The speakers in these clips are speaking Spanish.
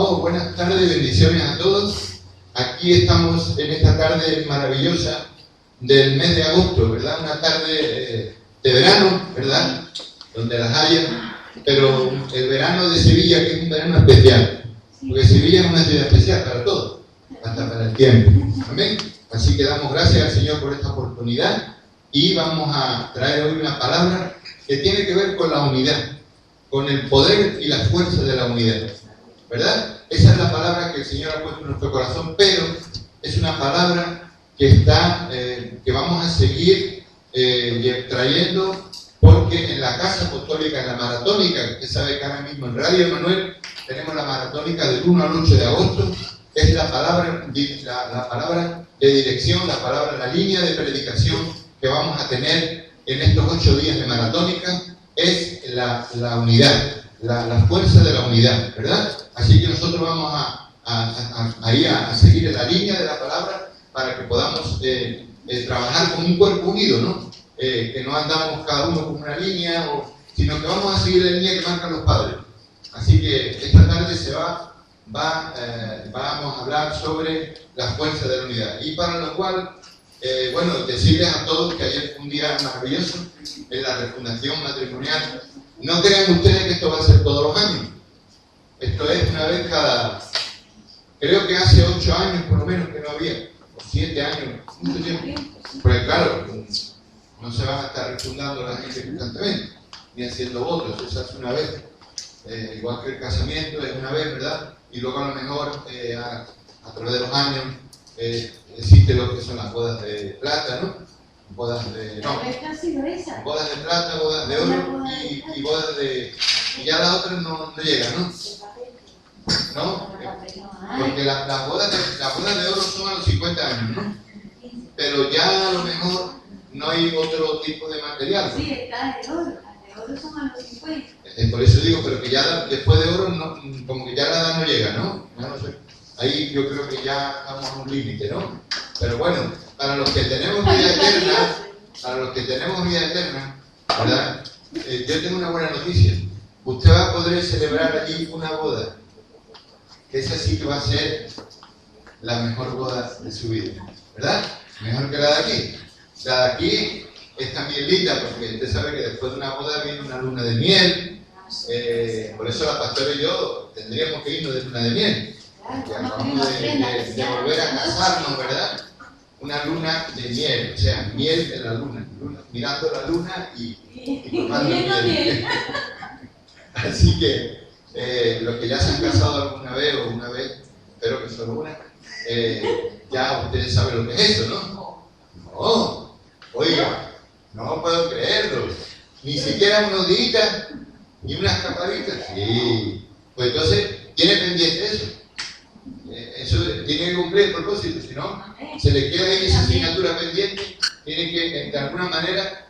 Oh, buenas tardes, bendiciones a todos. Aquí estamos en esta tarde maravillosa del mes de agosto, ¿verdad? Una tarde de verano, ¿verdad? Donde las haya, pero el verano de Sevilla, que es un verano especial, porque Sevilla es una ciudad especial para todos, hasta para el tiempo. Amén. Así que damos gracias al Señor por esta oportunidad y vamos a traer hoy una palabra que tiene que ver con la unidad, con el poder y la fuerza de la unidad, ¿verdad? Esa es la palabra que el Señor ha puesto en nuestro corazón, pero es una palabra que está, que vamos a seguir trayendo, porque en la Casa Apostólica, en la maratónica, usted sabe que ahora mismo en Radio Emanuel tenemos la maratónica del 1 al 8 de agosto, es la palabra de dirección, la palabra, la línea de predicación que vamos a tener en estos 8 días de maratónica, es la unidad, la fuerza de la unidad, ¿verdad? Así que nosotros vamos a seguir en la línea de la palabra para que podamos trabajar con un cuerpo unido, ¿no? Que no andamos cada uno con una línea, sino que vamos a seguir la línea que marcan los padres. Así que esta tarde vamos a hablar sobre la fuerza de la unidad. Y para lo cual, bueno, decirles a todos que ayer fue un día maravilloso en la refundación matrimonial. No crean ustedes que esto va a ser todos los años. Esto es una vez cada... Creo que hace 8 años por lo menos que no había, o 7 años, mucho tiempo. Porque claro, no se van a estar refundando la gente constantemente, ni haciendo votos, eso es una vez. Igual que el casamiento es una vez, ¿verdad? Y luego a lo mejor a través de los años existe lo que son las bodas de plata, ¿no? Bodas de plata, bodas de oro y bodas de... Y ya las otras no llegan, ¿no? ¿No? Porque las bodas de oro son a los 50 años, ¿no? Pero ya a lo mejor no hay otro tipo de material, ¿no? Sí, está de oro son a los 50. Por eso digo, pero que ya después de oro, no, como que ya la edad no llega, ¿no? Ya no sé. Ahí yo creo que ya estamos a un límite, ¿no? Pero bueno, para los que tenemos vida eterna, ¿verdad? Yo tengo una buena noticia. Usted va a poder celebrar allí una boda, que esa sí que va a ser la mejor boda de su vida, ¿verdad? Mejor que la de aquí. La de aquí es también linda, porque usted sabe que después de una boda viene una luna de miel. Por eso la pastora y yo tendríamos que irnos de luna de miel. Porque acabamos de volver a casarnos, ¿verdad? Una luna de miel, o sea, miel de la luna, mirando la luna y tomando miel. Así que los que ya se han casado alguna vez o una vez, espero que solo una, ya ustedes saben lo que es eso, ¿no? No, oiga, no puedo creerlo, ni siquiera unos días, ni unas escapaditas. Sí, pues entonces tiene pendiente eso. Eso tiene que cumplir el propósito, si no, se le queda ahí esa asignatura pendiente, tiene que, de alguna manera,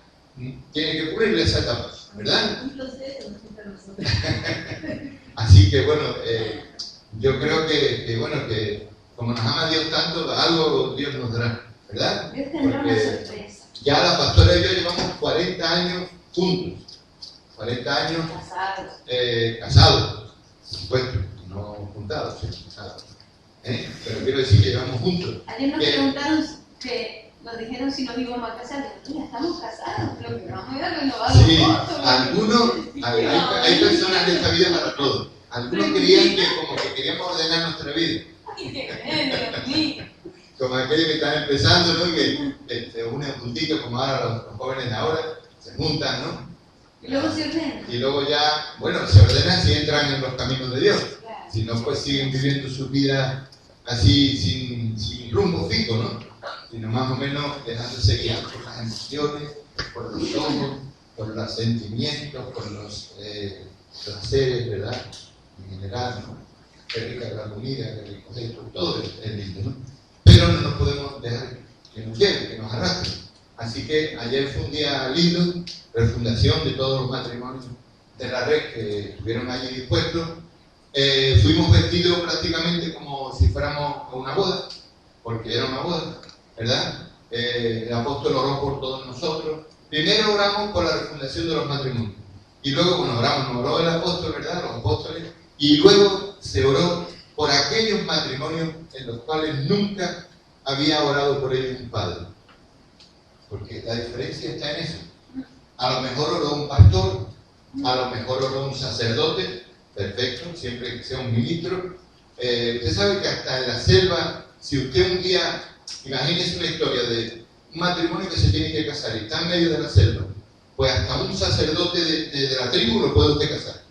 tiene que cubrirle esa etapa, ¿verdad? Así que bueno, yo creo que como nos ama Dios tanto, algo Dios nos dará, ¿verdad? Porque ya la pastora y yo llevamos 40 años juntos, 40 años casados, supuesto, no juntados, sino casados. Pero quiero decir que llevamos juntos. Ayer nos preguntaron, nos dijeron si nos íbamos a casar. Ya estamos casados, lo que vamos a ir a renovar los votos. Algunos, hay personas en esta vida para todo. Algunos querían que como que queríamos ordenar nuestra vida. Como aquellos que están empezando, ¿no? Que se unen juntitos, como ahora los jóvenes de ahora, se juntan, ¿no? Y luego se ordenan. Y luego ya, bueno, se ordenan si entran en los caminos de Dios. Si no, pues siguen viviendo su vida así, sin rumbo fijo, ¿no? Sino más o menos dejándose guiar por las emociones, por los ojos, por los sentimientos, por los placeres, ¿verdad? En general, ¿no? Qué rica la comida, qué rico esto, todo es lindo, ¿no? Pero no nos podemos dejar que nos lleven, que nos arrastren. Así que ayer fue un día lindo, refundación de todos los matrimonios de la red que estuvieron allí dispuestos. Fuimos vestidos prácticamente como si fuéramos a una boda, porque era una boda, ¿verdad? El apóstol oró por todos nosotros. Primero oramos por la refundación de los matrimonios, y luego, bueno, oró el apóstol, ¿verdad? Los apóstoles, y luego se oró por aquellos matrimonios en los cuales nunca había orado por ellos un padre. Porque la diferencia está en eso. A lo mejor oró un pastor, a lo mejor oró un sacerdote, perfecto, siempre que sea un ministro. Usted sabe que hasta en la selva, si usted un día, imagínese una historia de un matrimonio que se tiene que casar y está en medio de la selva, pues hasta un sacerdote de la tribu lo puede usted casar.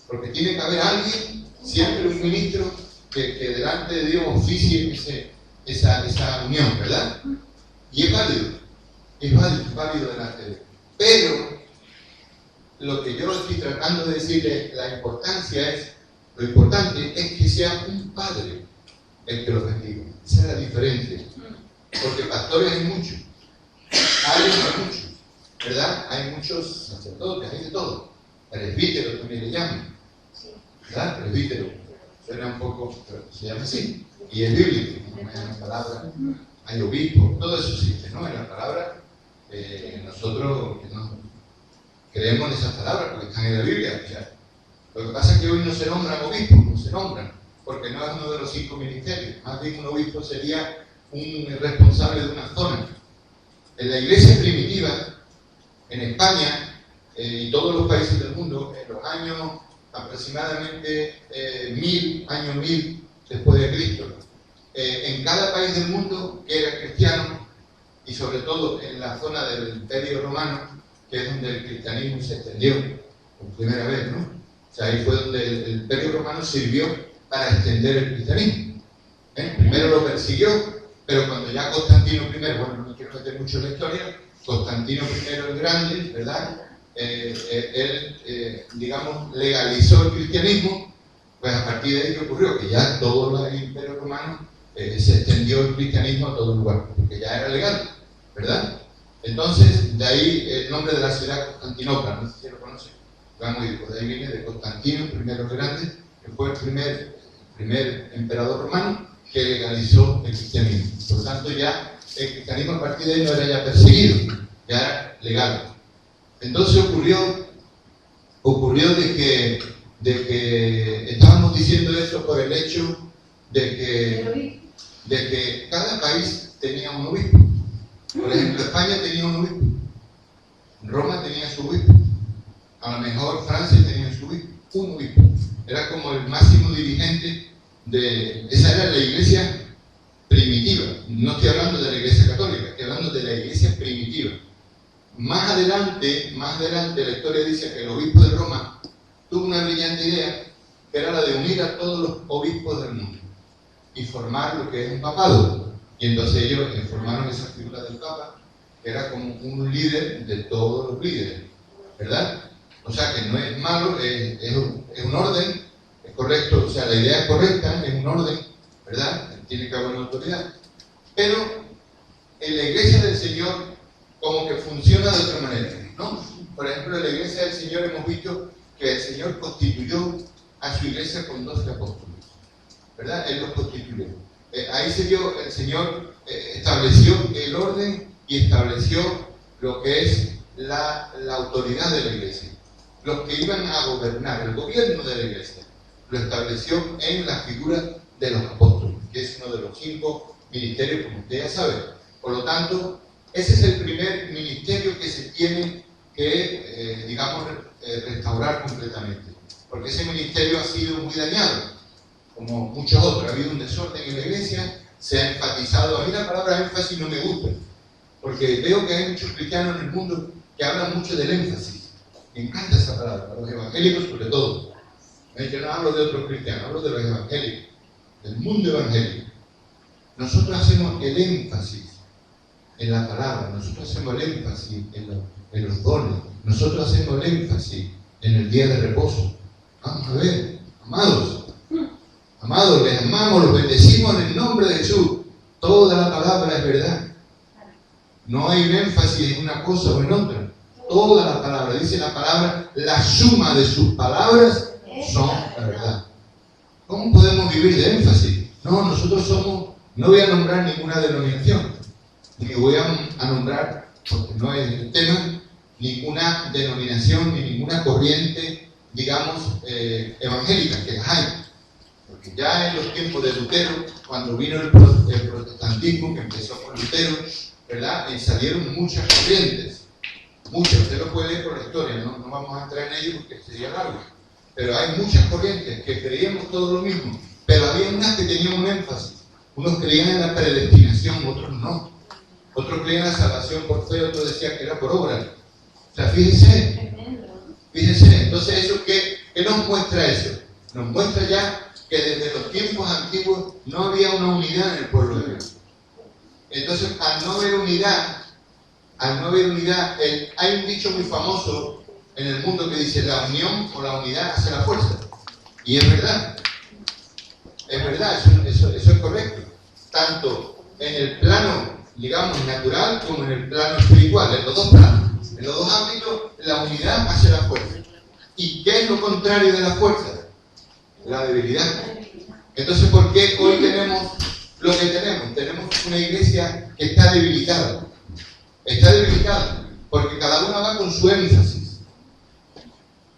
Porque tiene que haber alguien, siempre un ministro, que delante de Dios oficie esa unión, ¿verdad? Y es válido delante de Dios. Pero lo que yo estoy tratando de decirle, lo importante es que sea un padre el que los bendiga. Esa es la diferencia. Porque pastores hay muchos, ¿verdad? Hay muchos sacerdotes, hay de todo. Presbítero también le llaman, ¿verdad? Presbítero. Suena un poco, pero se llama así. Y es bíblico, ¿no? Hay una palabra, hay obispo, todo eso existe, ¿no? En la palabra, nosotros no creemos en esas palabras porque están en la Biblia. O sea, lo que pasa es que hoy no se nombran obispos, no se nombran, porque no es uno de los 5 ministerios. Más bien un obispo sería un responsable de una zona. En la iglesia primitiva, en España y todos los países del mundo, en los años aproximadamente 1000 después de Cristo, en cada país del mundo que era cristiano, y sobre todo en la zona del Imperio Romano, que es donde el cristianismo se extendió por primera vez, ¿no? O sea, ahí fue donde el Imperio Romano sirvió para extender el cristianismo. Primero lo persiguió, pero cuando ya Constantino I, bueno, no quiero meter mucho en la historia, Constantino I el Grande, ¿verdad? Él, digamos, legalizó el cristianismo, pues a partir de ahí, ¿qué ocurrió? Que ya todo el Imperio Romano se extendió el cristianismo a todo lugar, porque ya era legal, ¿verdad? Entonces, de ahí el nombre de la ciudad, Constantinopla, no sé si lo conocen, de ahí viene de Constantino I el Grande, que fue el primer emperador romano que legalizó el cristianismo. Por lo tanto, ya el cristianismo a partir de ahí no era ya perseguido, ya era legal. Entonces ocurrió de que estábamos diciendo esto por el hecho de que cada país tenía un obispo. Por ejemplo, España tenía un obispo, Roma tenía su obispo, a lo mejor Francia tenía su obispo, un obispo. Era como el máximo dirigente esa era la iglesia primitiva. No estoy hablando de la iglesia católica, estoy hablando de la iglesia primitiva. Más adelante la historia dice que el obispo de Roma tuvo una brillante idea, que era la de unir a todos los obispos del mundo y formar lo que es un papado. Y entonces ellos formaron esa figura del papa, que era como un líder de todos los líderes, ¿verdad? O sea que no es malo, es un orden, es correcto, o sea, la idea es correcta, es un orden, ¿verdad? Tiene que haber una autoridad. Pero en la iglesia del Señor como que funciona de otra manera, ¿no? Por ejemplo, en la iglesia del Señor hemos visto que el Señor constituyó a su iglesia con 12 apóstoles, ¿verdad? Él los constituyó. Ahí el Señor estableció el orden y estableció lo que es la autoridad de la iglesia. Los que iban a gobernar, el gobierno de la iglesia, lo estableció en la figura de los apóstoles, que es uno de los 5 ministerios, como usted ya sabe. Por lo tanto, ese es el primer ministerio que se tiene que, restaurar completamente. Porque ese ministerio ha sido muy dañado, como muchos otros. Ha habido un desorden en la iglesia, se ha enfatizado. A mí la palabra énfasis no me gusta, porque veo que hay muchos cristianos en el mundo que hablan mucho del énfasis. Me encanta esa palabra, para los evangélicos sobre todo. Yo no hablo de otros cristianos, hablo de los evangélicos, del mundo evangélico. Nosotros hacemos el énfasis en la palabra, nosotros hacemos el énfasis en los dones, nosotros hacemos el énfasis en el día de reposo. Vamos a ver, amados, les amamos, los bendecimos en el nombre de Jesús. Toda la palabra es verdad. No hay un énfasis en una cosa o en otra. Toda la palabra, dice la palabra, la suma de sus palabras son la verdad. ¿Cómo podemos vivir de énfasis? No, nosotros no voy a nombrar ninguna denominación, ni voy a nombrar, porque no es el tema, ninguna denominación, ni ninguna corriente, digamos, evangélica, que las hay. ya en los tiempos de Lutero, cuando vino el protestantismo, que empezó con Lutero, ¿verdad? Salieron muchas corrientes. Muchas, usted lo puede leer por la historia, no vamos a entrar en ello porque sería largo. Pero hay muchas corrientes que creíamos todo lo mismo, pero había unas que tenían un énfasis. Unos creían en la predestinación, otros no. Otros creían en la salvación por fe, otros decían que era por obra. O sea, fíjense, entonces eso ¿qué nos muestra eso? Nos muestra ya que desde los tiempos antiguos no había una unidad en el pueblo de Dios. Entonces, al no haber unidad, hay un dicho muy famoso en el mundo que dice: la unión o la unidad hace la fuerza. Y es verdad, eso es correcto. Tanto en el plano, digamos, natural, como en el plano espiritual, en los dos planos. En los dos ámbitos, la unidad hace la fuerza. ¿Y qué es lo contrario de la fuerza? La debilidad. Entonces, ¿por qué hoy tenemos lo que tenemos? Tenemos una iglesia que está debilitada. Está debilitada porque cada una va con su énfasis,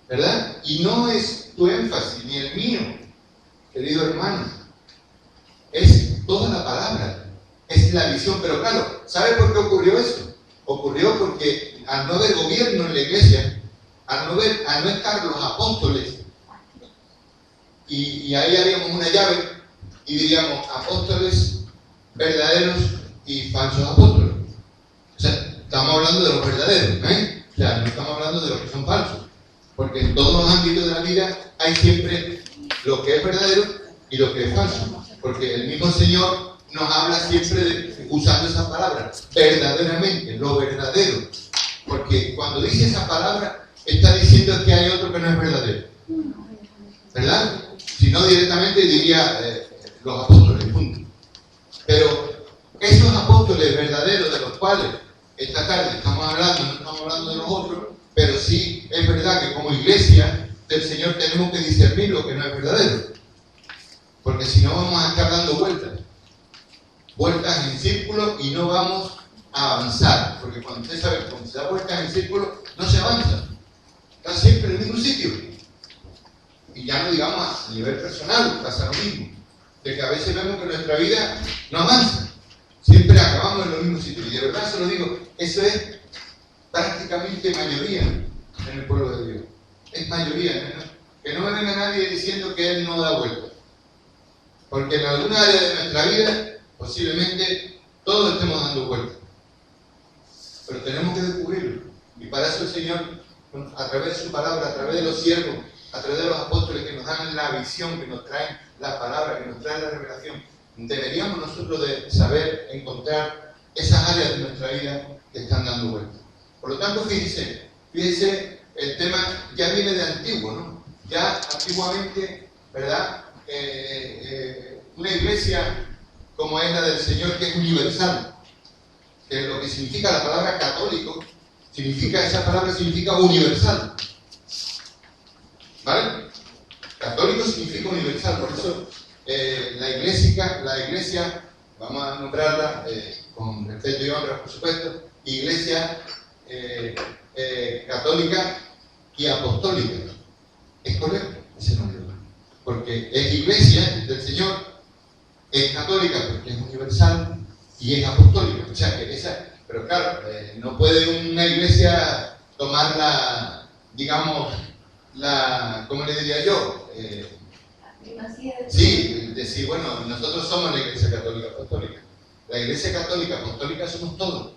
¿verdad? Y no es tu énfasis ni el mío, querido hermano. Es toda la palabra, es la visión. Pero claro, ¿sabe por qué ocurrió eso? Ocurrió porque al no haber gobierno en la iglesia, al no estar los apóstoles, y ahí haríamos una llave y diríamos apóstoles verdaderos y falsos apóstoles. O sea, estamos hablando de los verdaderos, O sea, no estamos hablando de los que son falsos. Porque en todos los ámbitos de la vida hay siempre lo que es verdadero y lo que es falso. Porque el mismo Señor nos habla siempre usando esa palabra, verdaderamente, lo verdadero. Porque cuando dice esa palabra, está diciendo que hay otro que no es verdadero. ¿Verdad? Si no, directamente diría los apóstoles, punto. Pero esos apóstoles verdaderos de los cuales esta tarde estamos hablando, no estamos hablando de los otros, pero sí es verdad que como iglesia del Señor tenemos que discernir lo que no es verdadero. Porque si no vamos a estar dando vueltas en círculo y no vamos a avanzar. Porque cuando usted sabe que cuando se da vueltas en círculo no se avanza. Está siempre en el mismo sitio. Y ya no digamos a nivel personal, pasa lo mismo. De que a veces vemos que nuestra vida no avanza. Siempre acabamos en los mismos sitios. Y de verdad se lo digo, eso es prácticamente mayoría en el pueblo de Dios. Es mayoría, ¿no? Que no me venga nadie diciendo que Él no da vuelta. Porque en alguna área de nuestra vida, posiblemente todos estemos dando vueltas. Pero tenemos que descubrirlo. Y para eso el Señor, a través de su palabra, a través de los siervos, a través de los apóstoles que nos dan la visión, que nos traen la palabra, que nos traen la revelación, deberíamos nosotros de saber encontrar esas áreas de nuestra vida que están dando vueltas. Por lo tanto, fíjese, el tema ya viene de antiguo, ¿no? Ya antiguamente, ¿verdad? Una iglesia como es la del Señor, que es universal, que lo que significa la palabra católico, esa palabra significa universal. ¿Vale? Católico significa universal, por eso la iglesia, vamos a nombrarla con respeto y honra, por supuesto, iglesia católica y apostólica. Es correcto ese nombre, porque es iglesia del Señor, es católica porque es universal y es apostólica. O sea, pero claro, no puede una iglesia tomar ¿cómo le diría yo? Sí, decir, bueno, nosotros somos la iglesia católica apostólica. La iglesia católica apostólica somos todos.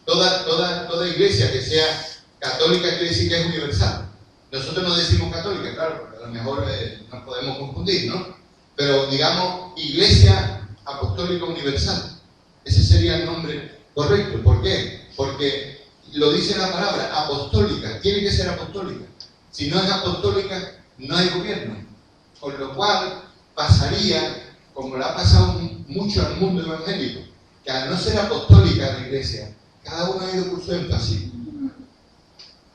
Toda iglesia que sea católica quiere decir que es universal. Nosotros no decimos católica, claro, porque a lo mejor nos podemos confundir, ¿no? Pero digamos, iglesia apostólica universal. Ese sería el nombre correcto. ¿Por qué? Porque lo dice la palabra, apostólica, tiene que ser apostólica. Si no es apostólica, no hay gobierno. Con lo cual pasaría, como le ha pasado mucho al mundo evangélico, que al no ser apostólica la iglesia, cada uno ha ido por su énfasis.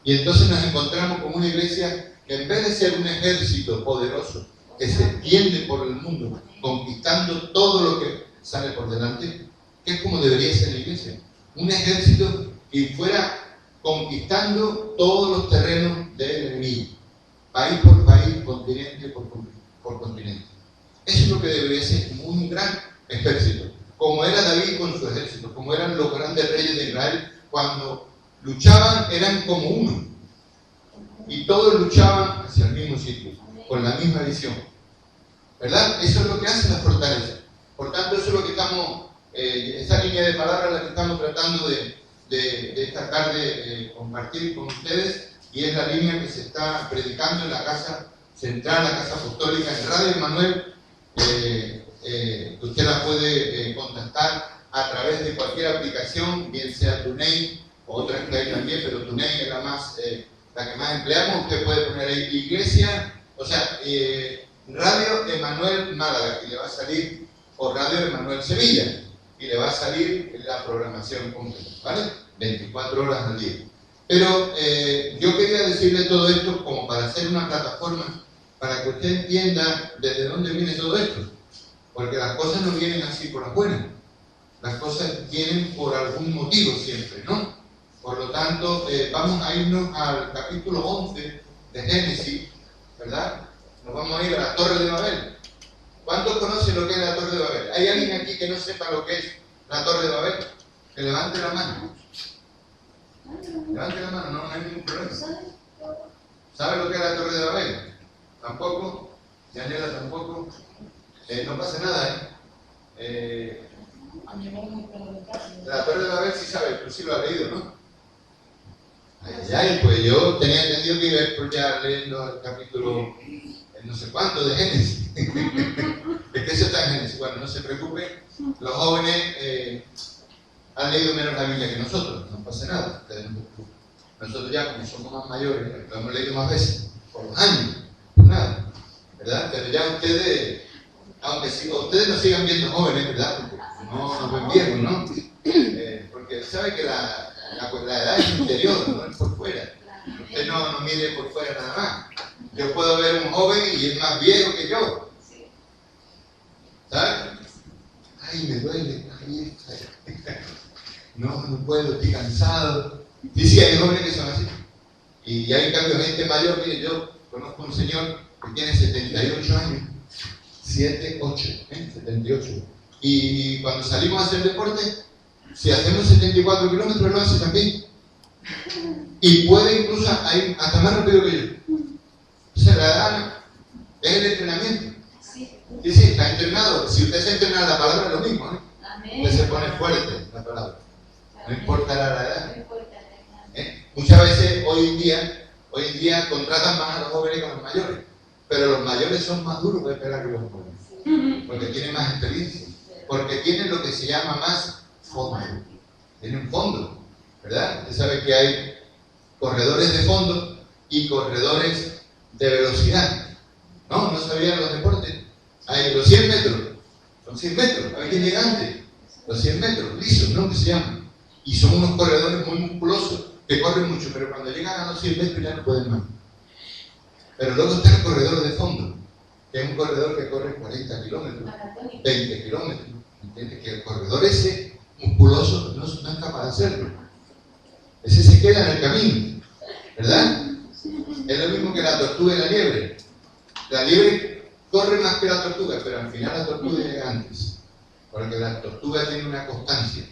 Y entonces nos encontramos con una iglesia que en vez de ser un ejército poderoso, que se extiende por el mundo, conquistando todo lo que sale por delante, que es como debería ser la iglesia. Un ejército que fuera conquistando todos los terrenos del enemigo, país por país, continente por continente. por continente. Eso es lo que debería ser como un gran ejército, como era David con su ejército, como eran los grandes reyes de Israel. Cuando luchaban eran como uno, y todos luchaban hacia el mismo sitio, con la misma visión, ¿verdad? Eso es lo que hace la fortaleza. Por tanto, eso es lo que estamos, esa línea de palabras la que estamos tratando de esta tarde compartir con ustedes, y es la línea que se está predicando en la casa central, la casa apostólica, en Radio Emmanuel. Usted la puede contactar a través de cualquier aplicación, bien sea TuneIn o otras que hay también, pero TuneIn es la que más empleamos. Usted puede poner ahí iglesia, o sea, Radio Emmanuel Málaga, y le va a salir, o Radio Emmanuel Sevilla, y le va a salir la programación completa, ¿vale? 24 horas al día. Pero yo quería decirle todo esto como para hacer una plataforma para que usted entienda desde dónde viene todo esto. Porque las cosas no vienen así por las buenas. Las cosas vienen por algún motivo siempre, ¿no? Por lo tanto, vamos a irnos al capítulo 11 de Génesis, ¿verdad? Nos vamos a ir a la Torre de Babel. ¿Cuántos conocen lo que es la Torre de Babel? ¿Hay alguien aquí que no sepa lo que es la Torre de Babel? Que levante la mano. Levante la mano, no hay ningún problema. ¿Sabe lo que es la Torre de Babel? Tampoco. Yanela tampoco. No pasa nada, La Torre de Babel sí sabe, pero sí lo ha leído, ¿no? Pues yo tenía entendido que iba a ir ya leyendo el capítulo no sé cuánto de Génesis. Es que eso está en Génesis. Bueno, no se preocupe, los jóvenes han leído menos la Biblia que nosotros, no pasa nada. Ustedes no se preocupen. Nosotros ya, como somos más mayores, lo hemos leído más veces, por los años, por nada, ¿verdad? Pero ya ustedes, aunque ustedes nos sigan viendo jóvenes, ¿verdad? Porque no nos ven viejos, ¿no? Porque sabe que la edad es interior, no es por fuera. Usted no mire por fuera nada más. Yo puedo ver un joven y es más viejo que yo. ¿Sabes? Ay, me duele. Ay, no puedo, estoy cansado. Sí, hay jóvenes que son así. Y hay en cambio gente mayor. Mire, yo conozco un señor que tiene 78 años. 78. Y cuando salimos a hacer deporte, si hacemos 74 kilómetros, lo hace también. Y puede incluso ir hasta más rápido que yo. O sea, la edad es el entrenamiento. Sí, está entrenado. Si usted se entrena la palabra, es lo mismo, ¿eh? Usted se pone fuerte la palabra. No importa la edad. Muchas veces hoy en día contratan más a los jóvenes que a los mayores. Pero los mayores son más duros de pegar que los jóvenes. Porque tienen más experiencia. Porque tienen lo que se llama más fondo. Tienen fondo, ¿verdad? Usted sabe que hay corredores de fondo y corredores de velocidad. No sabían los deportes. Hay los 100 metros. Son 100 metros. Hay quien llega antes. Los 100 metros, lisos, ¿no? Que se llaman. Y son unos corredores muy musculosos que corren mucho, pero cuando llegan a los 100 metros ya no pueden más. Pero luego está el corredor de fondo, que es un corredor que corre 40 kilómetros, 20 kilómetros. ¿Entiendes? Que el corredor ese musculoso no es capaz de hacerlo. Ese se queda en el camino, ¿verdad? Es lo mismo que la tortuga y la liebre. La liebre corre más que la tortuga, pero al final la tortuga llega antes. Porque la tortuga tiene una constancia.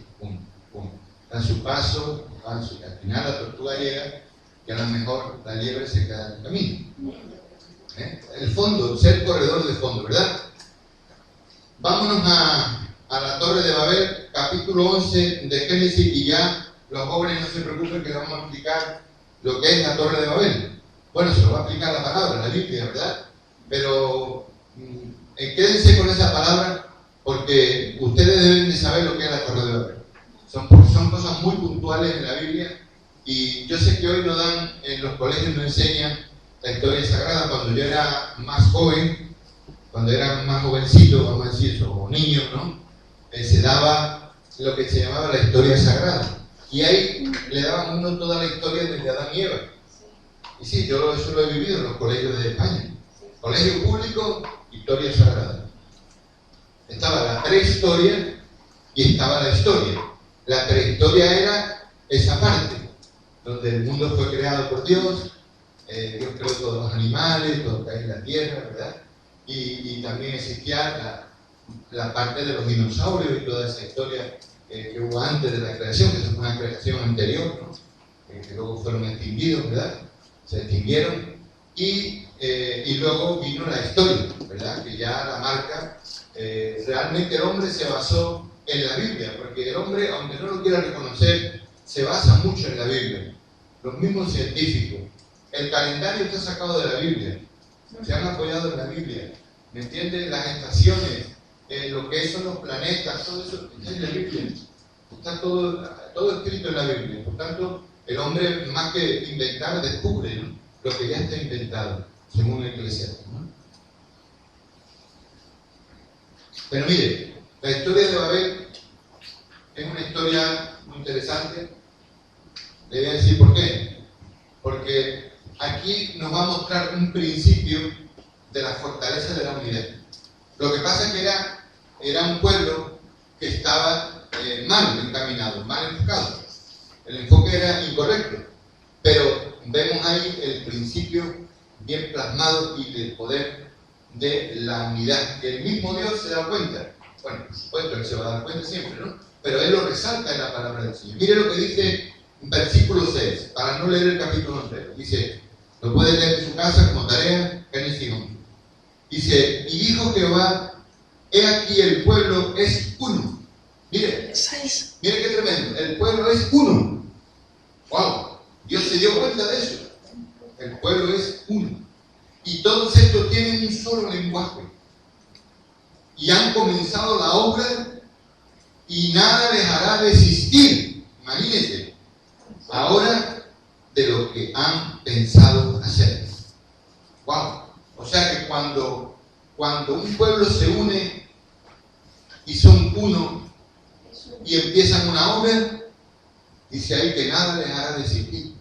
Da su paso, y al final la tortuga llega, y a lo mejor la liebre se queda en el camino. El fondo, ser corredor de fondo, ¿verdad? Vámonos a la Torre de Babel, capítulo 11 de Génesis, y ya los jóvenes no se preocupen que vamos a explicar lo que es la Torre de Babel. Bueno, se lo va a explicar la palabra, la Biblia, ¿verdad? Pero quédense con esa palabra porque ustedes deben de saber lo que es la Torre de Babel. Son cosas muy puntuales en la Biblia, y yo sé que hoy no dan, en los colegios no enseñan la historia sagrada. Cuando yo era más joven, cuando era más jovencito, vamos a decir eso, o niño, ¿no? Se daba lo que se llamaba la historia sagrada. Y ahí le daban a uno toda la historia desde Adán y Eva. Y sí, yo eso lo he vivido en los colegios de España. Colegio público, historia sagrada. Estaba la prehistoria y estaba la historia. La prehistoria era esa parte, donde el mundo fue creado por Dios. Dios creó todos los animales, todo lo que hay en la tierra, ¿verdad? y también existía la parte de los dinosaurios y toda esa historia que hubo antes de la creación, que es una creación anterior, ¿no? Que luego fueron extinguidos, ¿verdad? Se extinguieron y luego vino la historia, ¿verdad? Que ya la marca, realmente el hombre se basó en la Biblia, porque el hombre, aunque no lo quiera reconocer, se basa mucho en la Biblia. Los mismos científicos. El calendario está sacado de la Biblia. Se han apoyado en la Biblia. ¿Me entienden? Las estaciones, lo que son los planetas, todo eso está en la Biblia. Está todo escrito en la Biblia. Por tanto, el hombre, más que inventar, descubre, ¿no?, lo que ya está inventado, según el Eclesiastés, ¿no? Pero mire, la historia de Babel es una historia muy interesante. Le voy a decir por qué. Porque aquí nos va a mostrar un principio de la fortaleza de la unidad. Lo que pasa es que era un pueblo que estaba mal encaminado, mal enfocado. El enfoque era incorrecto. Pero vemos ahí el principio bien plasmado y del poder de la unidad, que el mismo Dios se da cuenta. Bueno, por supuesto, Él se va a dar cuenta siempre, ¿no? Pero Él lo resalta en la palabra del Señor. Mire lo que dice en versículo 6, para no leer el capítulo entero. Dice, lo puede leer en su casa como tarea, en el Sigón. Dice, y dijo Jehová, he aquí el pueblo es uno. Mire qué tremendo, el pueblo es uno. ¡Wow! Dios se dio cuenta de eso. El pueblo es uno. Y todos estos tienen un solo lenguaje. Y han comenzado la obra y nada les hará desistir. Imagínense. Ahora de lo que han pensado hacer. ¡Wow! O sea que cuando un pueblo se une y son uno y empiezan una obra, dice ahí que nada les hará desistir.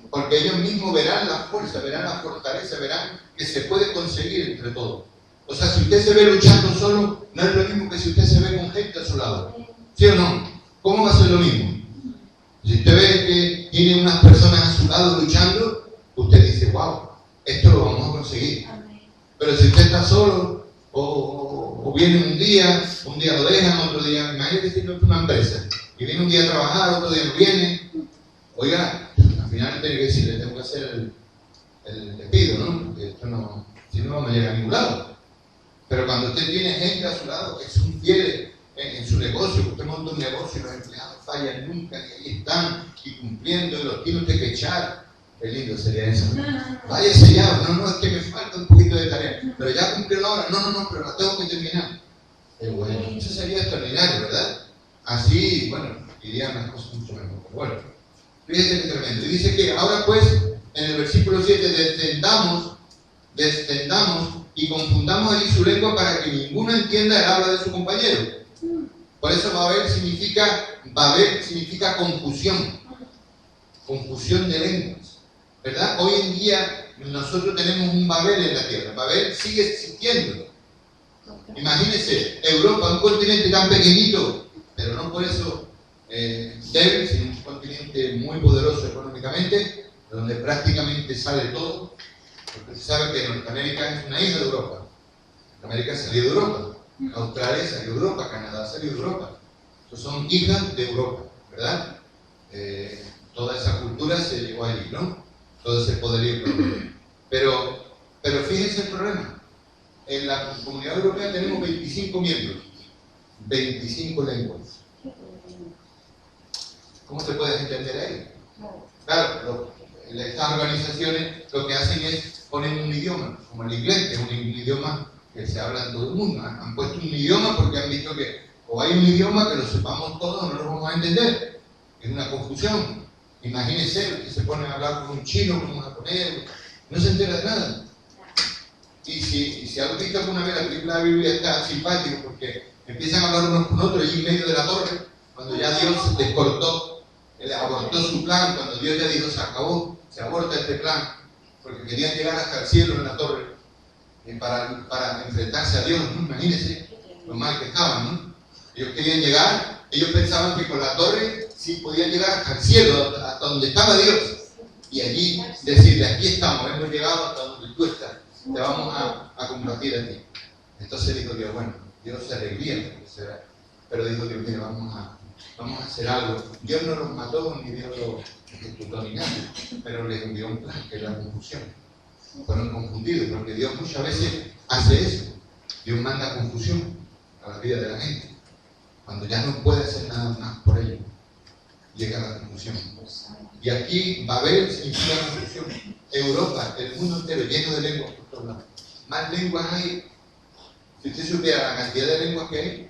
Porque ellos mismos verán la fuerza, verán la fortaleza, verán que se puede conseguir entre todos. O sea, si usted se ve luchando solo, no es lo mismo que si usted se ve con gente a su lado. ¿Sí o no? ¿Cómo va a ser lo mismo? Si usted ve que tiene unas personas a su lado luchando, usted dice, wow, esto lo vamos a conseguir. Pero si usted está solo, o viene un día lo dejan, otro día, imagínate que es una empresa, y viene un día a trabajar, otro día no viene, oiga, al final tiene que decirle, tengo que hacer el despido, ¿no? Porque esto no, si no vamos a llegar a ningún lado. Pero cuando usted tiene gente a su lado que son fieles en su negocio, usted monta un negocio y los empleados fallan nunca, y ahí están, y cumpliendo, y los tiene usted que echar. Qué lindo sería eso. Váyase ya, no, es que me falta un poquito de tarea, pero ya cumplió la hora, no, pero la tengo que terminar. Bueno, eso sería extraordinario, ¿verdad? Así, bueno, irían las cosas mucho mejor. Pero bueno, fíjense qué tremendo. Y dice que ahora pues, en el versículo 7, descendamos y confundamos allí su lengua para que ninguno entienda el habla de su compañero. Por eso Babel significa confusión de lenguas, ¿verdad? Hoy en día nosotros tenemos un Babel en la tierra. Babel sigue existiendo. Imagínense, Europa, un continente tan pequeñito, pero no por eso débil, sino un continente muy poderoso económicamente, donde prácticamente sale todo, porque se sabe que Norteamérica es una isla de Europa. Norteamérica salió de Europa, Australia salió de Europa, Canadá salió de Europa. Estos son islas de Europa, ¿verdad? Toda esa cultura se llevó allí, ¿no? Todo ese poderío. Pero fíjense el problema. En la Comunidad Europea tenemos 25 miembros, 25 lenguas. ¿Cómo se puede entender ahí? Claro, estas organizaciones lo que hacen es poner un idioma, como el inglés, que es un idioma que se habla en todo el mundo. Han puesto un idioma porque han visto que o hay un idioma que lo sepamos todos o no lo vamos a entender. Es una confusión. Imagínense que se ponen a hablar con un chino, con un japonés, no se entera de nada. Y si han visto alguna vez la película de la Biblia, está simpático porque empiezan a hablar unos con otros allí en medio de la torre, cuando ya Dios abortó su plan, cuando Dios ya dijo, se aborta este plan, porque querían llegar hasta el cielo en la torre, para enfrentarse a Dios, ¿no? Imagínense lo mal que estaban, ¿no? Ellos querían llegar, ellos pensaban que con la torre sí podían llegar hasta el cielo, hasta donde estaba Dios, y allí decirle, aquí estamos, hemos llegado hasta donde tú estás. te vamos a combatir a ti. Entonces dijo Dios, bueno, Dios se arreglía, pero dijo Dios, mira, vamos a hacer algo. Dios no los mató, ni Dios los ejecutó, ni nada, pero les envió un plan, que era la confusión. Fueron confundidos, porque Dios muchas veces hace eso. Dios manda confusión a la vida de la gente. Cuando ya no puede hacer nada más por ellos, llega la confusión. Y aquí Babel significa confusión. Europa, el mundo entero, lleno de lenguas por todos lados. Más lenguas hay. Si usted supiera la cantidad de lenguas que hay,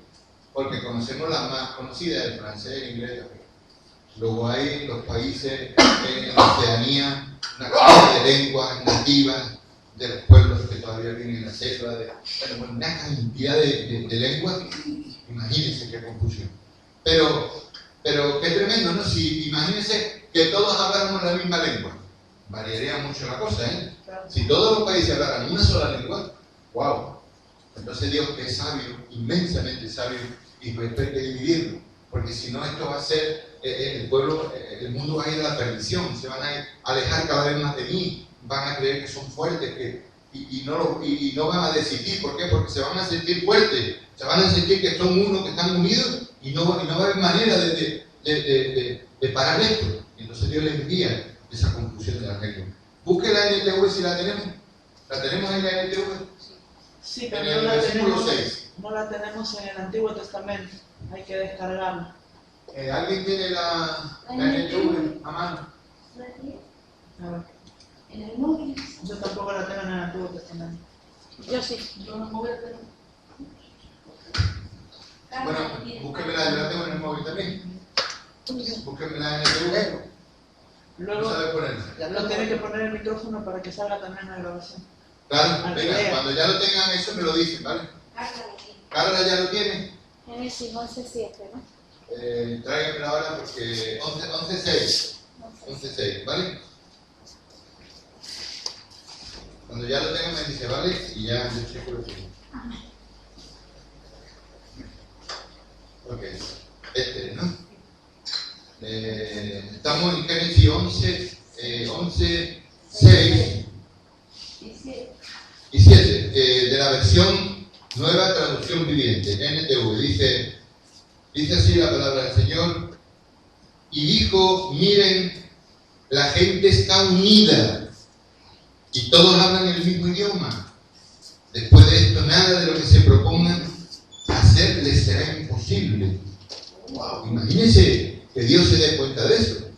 porque conocemos las más conocidas, el francés, el inglés. Luego hay los países en la Oceanía, una cantidad de lenguas nativas de los pueblos que todavía viven en la selva, bueno, una cantidad de lenguas. Imagínense qué confusión. Pero qué tremendo, ¿no? Si imagínense que todos habláramos la misma lengua, variaría mucho la cosa, ¿eh? Si todos los países hablaran una sola lengua, ¡wow! Entonces Dios, que es sabio, inmensamente sabio, y pues esto hay que dividirlo, porque si no esto va a ser, el pueblo, el mundo va a ir a la perdición, se van a alejar cada vez más de mí, van a creer que son fuertes, y no van a desistir. ¿Por qué? Porque se van a sentir fuertes, se van a sentir que son uno, que están unidos, y no va a haber manera de parar esto. Y entonces Dios les envía esa confusión de la región. Busque la NTV si la tenemos. ¿La tenemos en la NTV? Sí, pero en el versículo 6. No la tenemos en el Antiguo Testamento. Hay que descargarla. ¿Alguien tiene la NTV a mano? A ver. En el móvil. Yo tampoco la tengo en el Antiguo Testamento. Yo sí. Yo no móvil, pero... Bueno, búsquemela, yo la tengo en el móvil también. Búsquemela en NTV. Luego, no sabe ponerla. lo tiene que poner el micrófono para que salga también la grabación. Claro, venga, cuando ya lo tengan eso me lo dicen, ¿vale? Carla ya lo tiene. Génesis 11:7, ¿no? Tráigamela ahora porque 11:6. 11:6, ¿vale? Cuando ya lo tengan me dice, ¿vale? Y ya yo checo lo que... Ok, ¿no? Estamos en Génesis 11:6 y 7, de la versión Nueva Traducción Viviente, NTV. Dice así la palabra del Señor: y dijo, miren, la gente está unida y todos hablan el mismo idioma. Después de esto, nada de lo que se propongan hacer les será imposible. Wow, imagínense que Dios se dé cuenta de eso.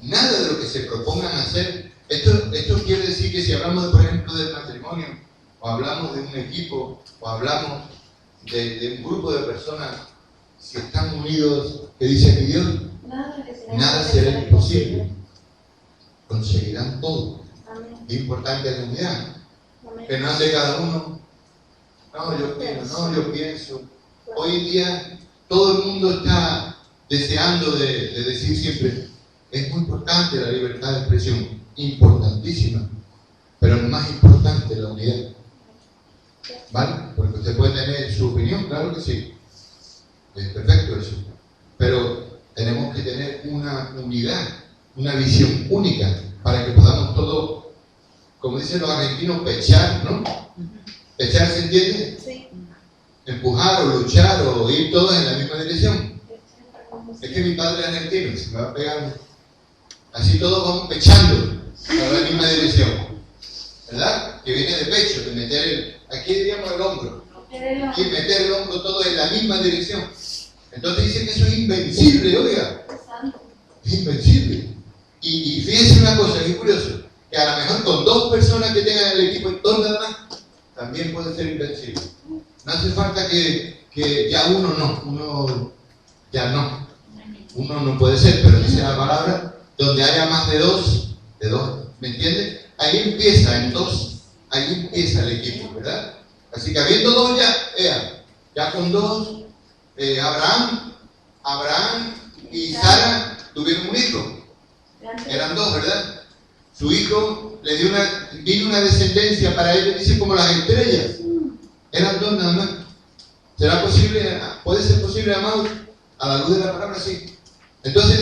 Nada de lo que se propongan hacer. Esto quiere decir que si hablamos, por ejemplo, del matrimonio, o hablamos de un equipo, o hablamos de un grupo de personas, si están unidos, ¿qué dice aquí Dios? Nada será imposible. Conseguirán todo. Es importante la unidad. Que no ande cada uno. No, yo pienso. Hoy en día todo el mundo está deseando de decir siempre, es muy importante la libertad de expresión, importantísima, pero más importante la unidad. ¿Vale? Porque usted puede tener su opinión, claro que sí. Es perfecto eso. Pero tenemos que tener una unidad, una visión única, para que podamos todos, como dicen los argentinos, pechar, ¿no? ¿Pechar se entiende? Sí. Empujar o luchar o ir todos en la misma dirección. Es que mi padre es argentino, se me va pegando. Así todos vamos pechando para la misma dirección. ¿Verdad? Que viene de pecho, de meter aquí diríamos el hombro. Y meter el hombro todo en la misma dirección. Entonces dice que eso es invencible, oiga. Es invencible. Y fíjense una cosa, que es curioso, que a lo mejor con 2 personas que tengan el equipo en torno nada más, también puede ser invencible. No hace falta que ya uno no puede ser, pero dice la palabra, donde haya más de dos, ¿me entiendes? Ahí empieza en 2, ahí empieza el equipo, ¿verdad? Así que habiendo 2 ya con 2, Abraham y Sara tuvieron un hijo, eran 2, ¿verdad? Su hijo vino una descendencia para ellos, dice como las estrellas, eran 2 nada más. ¿Será posible? ¿Puede ser posible, amados? A la luz de la palabra, sí. Entonces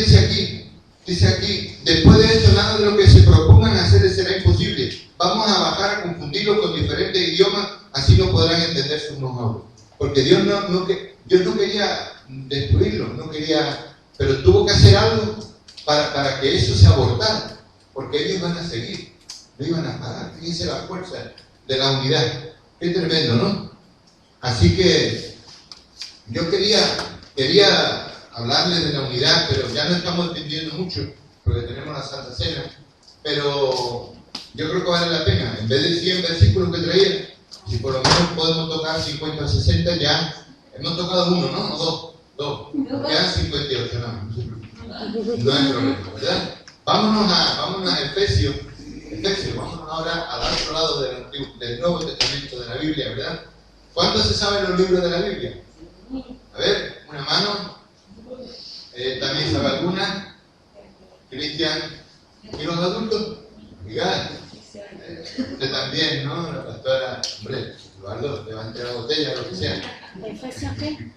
dice aquí, después de esto, nada de lo que se propongan hacer les será imposible. vamos a bajar a confundirlos con diferentes idiomas, así no podrán entenderse unos a otros. Porque Dios no quería destruirlos, no quería, pero tuvo que hacer algo para que eso se abortara, porque ellos iban a seguir, no iban a parar. Fíjense la fuerza de la unidad. Qué tremendo, ¿no? Así que yo quería hablarles de la unidad, pero ya no estamos entendiendo mucho, porque tenemos la Santa Cena, pero yo creo que vale la pena. En vez de 100 versículos que traía, si por lo menos podemos tocar 50 o 60, ya hemos tocado uno, ¿no? O dos. Ya 58, no hay problema, ¿verdad? Vámonos a Efesios, vámonos ahora al otro lado del Nuevo Testamento de la Biblia, ¿verdad? ¿Cuántos se saben los libros de la Biblia? A ver, una mano. ¿También sabe alguna? Cristian. ¿Y los adultos? Miguel. Usted también, ¿no? La pastora. Hombre, Eduardo, levante la botella, lo que sea. ¿Efesios qué?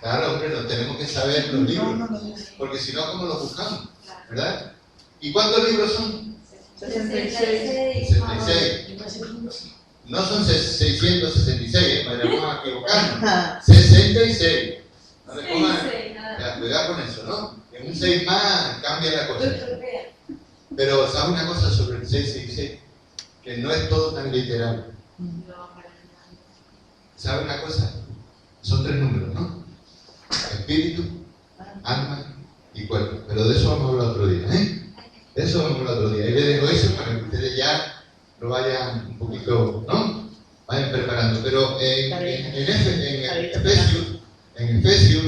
Claro, hombre, nos tenemos que saber los libros. Porque si no, ¿cómo los buscamos? ¿Verdad? ¿Y cuántos libros son? 66. 66. No son 666, para no equivocarnos. 66. No le pongan. Cuidado con eso, ¿no? En un 6 más cambia la cosa. Pero ¿sabe una cosa sobre el 666? Que no es todo tan literal. ¿Sabe una cosa? Son 3 números, ¿no? Espíritu, alma y cuerpo. Pero de eso vamos a hablar otro día, ¿eh? De eso vamos a hablar otro día. Y le dejo eso para que ustedes ya lo vayan un poquito, ¿no? Vayan preparando. Pero en Efesios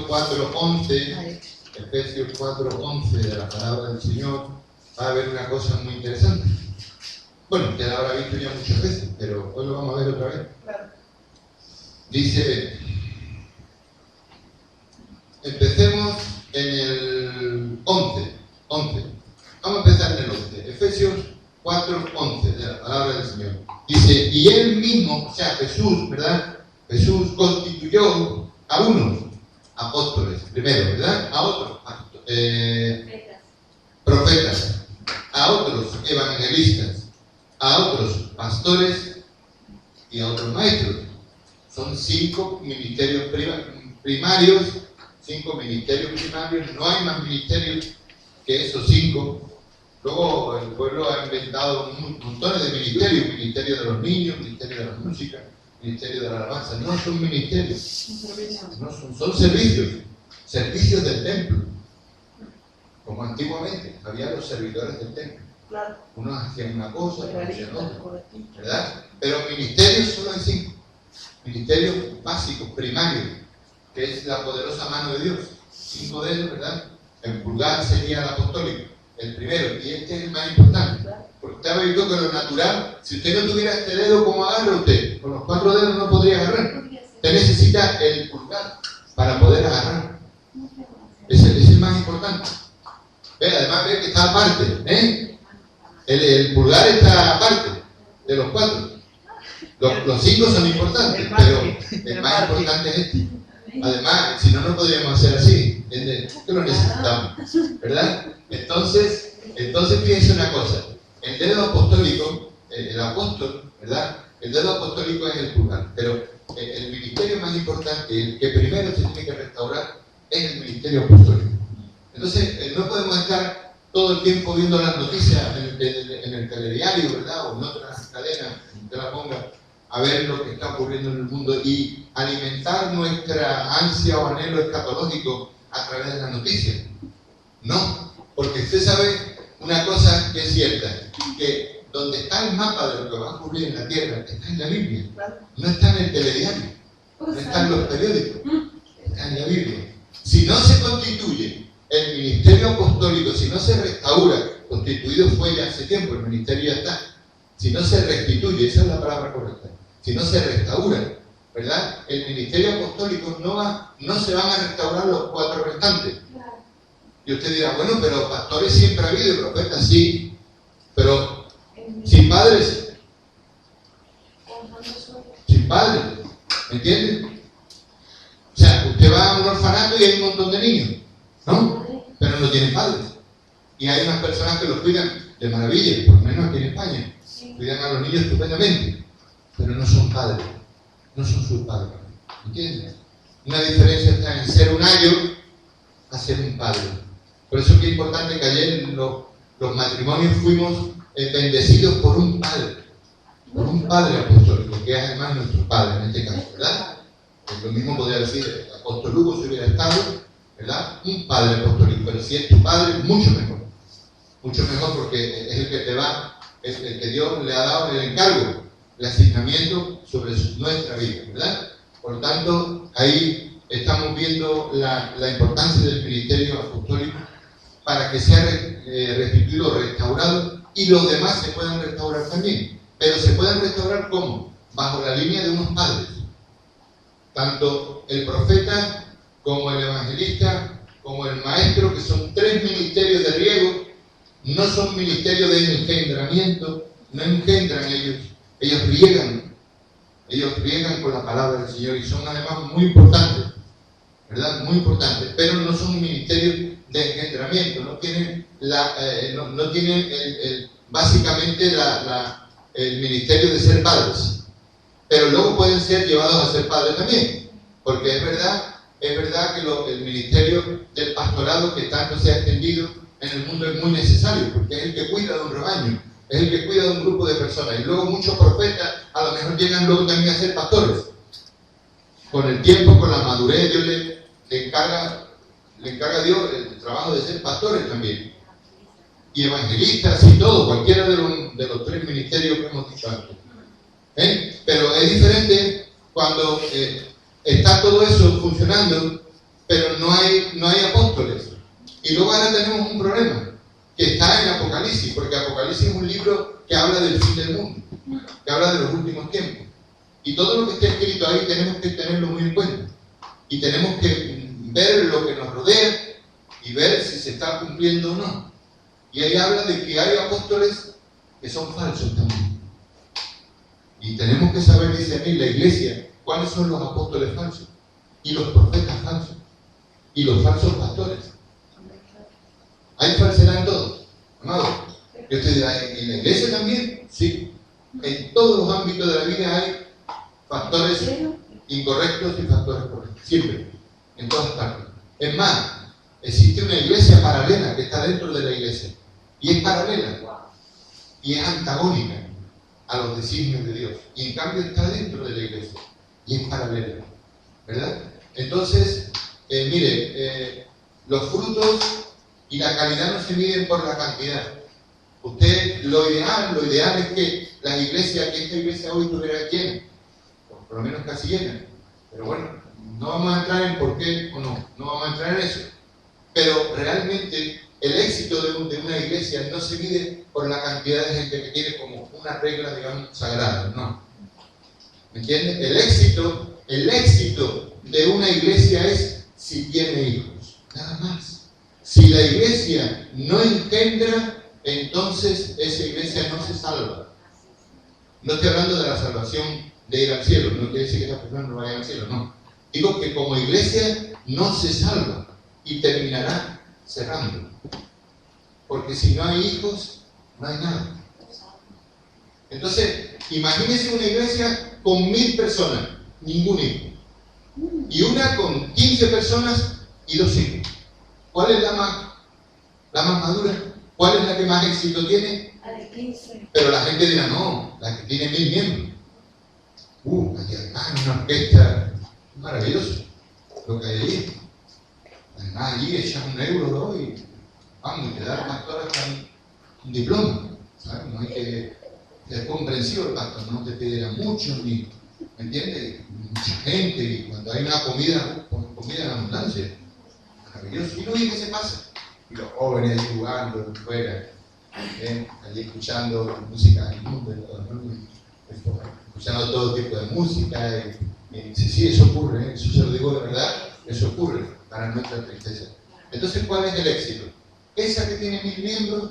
4:11, Efesios 4:11 de la palabra del Señor, va a haber una cosa muy interesante. Bueno, usted la habrá visto ya muchas veces, pero hoy lo vamos a ver otra vez. Dice, empecemos en el 11. Vamos a empezar en el 11. Efesios 4:11 de la palabra del Señor. Dice, y Él mismo, o sea, Jesús, ¿verdad? Jesús constituyó a unos apóstoles, primero, ¿verdad? A otros profetas, a otros evangelistas, a otros pastores y a otros maestros. Son 5 ministerios primarios, 5 ministerios primarios, no hay más ministerios que esos 5. Luego el pueblo ha inventado montones de ministerios, ministerio de los niños, ministerio de la música, ministerio de la alabanza. No son ministerios, no son servicios del templo. Como antiguamente, había los servidores del templo. Unos hacían una cosa, otros hacían otra, ¿verdad? Pero ministerios solo hay 5. Ministerios básicos, primarios, que es la poderosa mano de Dios. 5 de ellos, ¿verdad? El pulgar sería el apostólico, el primero, y este es el más importante. Porque usted ha visto que lo natural, si usted no tuviera este dedo, ¿cómo agarra usted? Con los 4 dedos no podría agarrar. Usted necesita el pulgar para poder agarrar. Es el más importante. Además ve que está aparte, ¿eh? El pulgar está aparte de los 4. Los 5 son importantes, pero el más importante es este. Además, si no, no podríamos hacer así. ¿Entiendes? Que lo necesitamos, ¿verdad? Entonces fíjense una cosa. El dedo apostólico, el apóstol, ¿verdad? El dedo apostólico es el pulgar, pero el ministerio más importante, el que primero se tiene que restaurar, es el ministerio apostólico. Entonces, no podemos estar todo el tiempo viendo las noticias en el telediario, ¿verdad? O en otras cadenas, que la ponga, a ver lo que está ocurriendo en el mundo y alimentar nuestra ansia o anhelo escatológico a través de las noticias. No, porque usted sabe una cosa que es cierta, que donde está el mapa de lo que va a ocurrir en la tierra, está en la Biblia, no está en el telediario, no está en los periódicos, está en la Biblia. Si no se constituye el ministerio apostólico, si no se restaura, constituido fue ya hace tiempo, el ministerio ya está, si no se restituye, esa es la palabra correcta, si no se restaura, ¿verdad? El ministerio apostólico no se van a restaurar los 4 restantes. Y usted dirá, bueno, pero pastores siempre ha habido, y profetas sí, pero sin padres, ¿me entienden? O sea, usted va a un orfanato y hay un montón de niños, ¿no? Pero no tienen padres. Y hay unas personas que los cuidan de maravilla, por lo menos aquí en España. Sí. Cuidan a los niños estupendamente, pero no son padres, no son sus padres. ¿Entiendes? Una diferencia está en ser un ayo a ser un padre. Por eso es que es importante que ayer los matrimonios fuimos bendecidos por un padre apostólico, que es además nuestro padre en este caso, ¿verdad? Lo mismo podría decir el apóstol Hugo si hubiera estado, ¿verdad? Un padre apostólico, pero si es tu padre, mucho mejor porque es el que te va, es el que Dios le ha dado el encargo, el asignamiento sobre nuestra vida, ¿verdad? Por lo tanto, ahí estamos viendo la importancia del ministerio apostólico para que sea restituido, restaurado, y los demás se puedan restaurar también. Pero se pueden restaurar ¿cómo? Bajo la línea de unos padres. Tanto el profeta, como el evangelista, como el maestro, que son tres ministerios de riego, no son ministerios de engendramiento, no engendran ellos riegan con la palabra del Señor y son además muy importantes, ¿verdad? Muy importantes, pero no son ministerios de engendramiento, no tienen básicamente el ministerio de ser padres, pero luego pueden ser llevados a ser padres también, porque es verdad que el ministerio del pastorado que tanto se ha extendido en el mundo es muy necesario, porque es el que cuida de un rebaño, es el que cuida de un grupo de personas, y luego muchos profetas a lo mejor llegan luego también a ser pastores. Con el tiempo, con la madurez, Dios le encarga a Dios el trabajo de ser pastores también, y evangelistas y todo, cualquiera de los tres ministerios que hemos dicho antes. Pero es diferente cuando está todo eso funcionando, pero no hay apóstoles. Y luego ahora tenemos un problema, que está en Apocalipsis, porque Apocalipsis es un libro que habla del fin del mundo, que habla de los últimos tiempos. Y todo lo que está escrito ahí tenemos que tenerlo muy en cuenta. Y tenemos que ver lo que nos rodea y ver si se está cumpliendo o no. Y ahí habla de que hay apóstoles que son falsos también. Y tenemos que saber discernir la iglesia cuáles son los apóstoles falsos y los profetas falsos y los falsos pastores. ¿Hay falsedad en todo? Amado, yo te dirá, ¿en la iglesia también? Sí. En todos los ámbitos de la vida hay factores incorrectos y factores correctos. Siempre. En todas partes. Es más, existe una iglesia paralela que está dentro de la iglesia. Y es paralela. Y es antagónica a los designios de Dios. Y en cambio está dentro de la iglesia. Y es paralela. ¿Verdad? Entonces, mire, los frutos y la calidad no se miden por la cantidad. Lo ideal es que esta iglesia hoy estuviera llena, por lo menos casi llena. Pero bueno, no vamos a entrar en por qué o no vamos a entrar en eso. Pero realmente el éxito de una iglesia no se mide por la cantidad de gente que tiene como una regla, digamos, sagrada, no. ¿Me entiendes? El éxito de una iglesia es si tiene hijos, nada más. Si la iglesia no engendra, entonces esa iglesia no se salva. No estoy hablando de la salvación de ir al cielo, no quiere decir que esa persona no vaya al cielo, no. Digo que como iglesia no se salva y terminará cerrando. Porque si no hay hijos, no hay nada. Entonces, imagínense una iglesia con 1000 personas, ningún hijo. Y una con 15 personas y 2 hijos. ¿Cuál es la más madura? ¿Cuál es la que más éxito tiene? A de 15. Pero la gente dirá, no, la que tiene 1000 miembros. Allí hay una orquesta maravillosa, lo que hay allí. Además, allí echas €1 o 2 y vamos, te da el pastor hasta un diploma. ¿Sabes? No hay que ser comprensivo el pastor, no te pedirá mucho, ni, ¿me entiendes? Mucha gente, y cuando hay una comida en abundancia. Maravilloso. Y no, ¿y qué se pasa? Y los jóvenes allí jugando fuera, allí escuchando música del mundo, escuchando todo tipo de música. Sí, eso ocurre, eso se lo digo de verdad, eso ocurre para nuestra tristeza. Entonces, ¿cuál es el éxito? Esa que tiene 1000 miembros,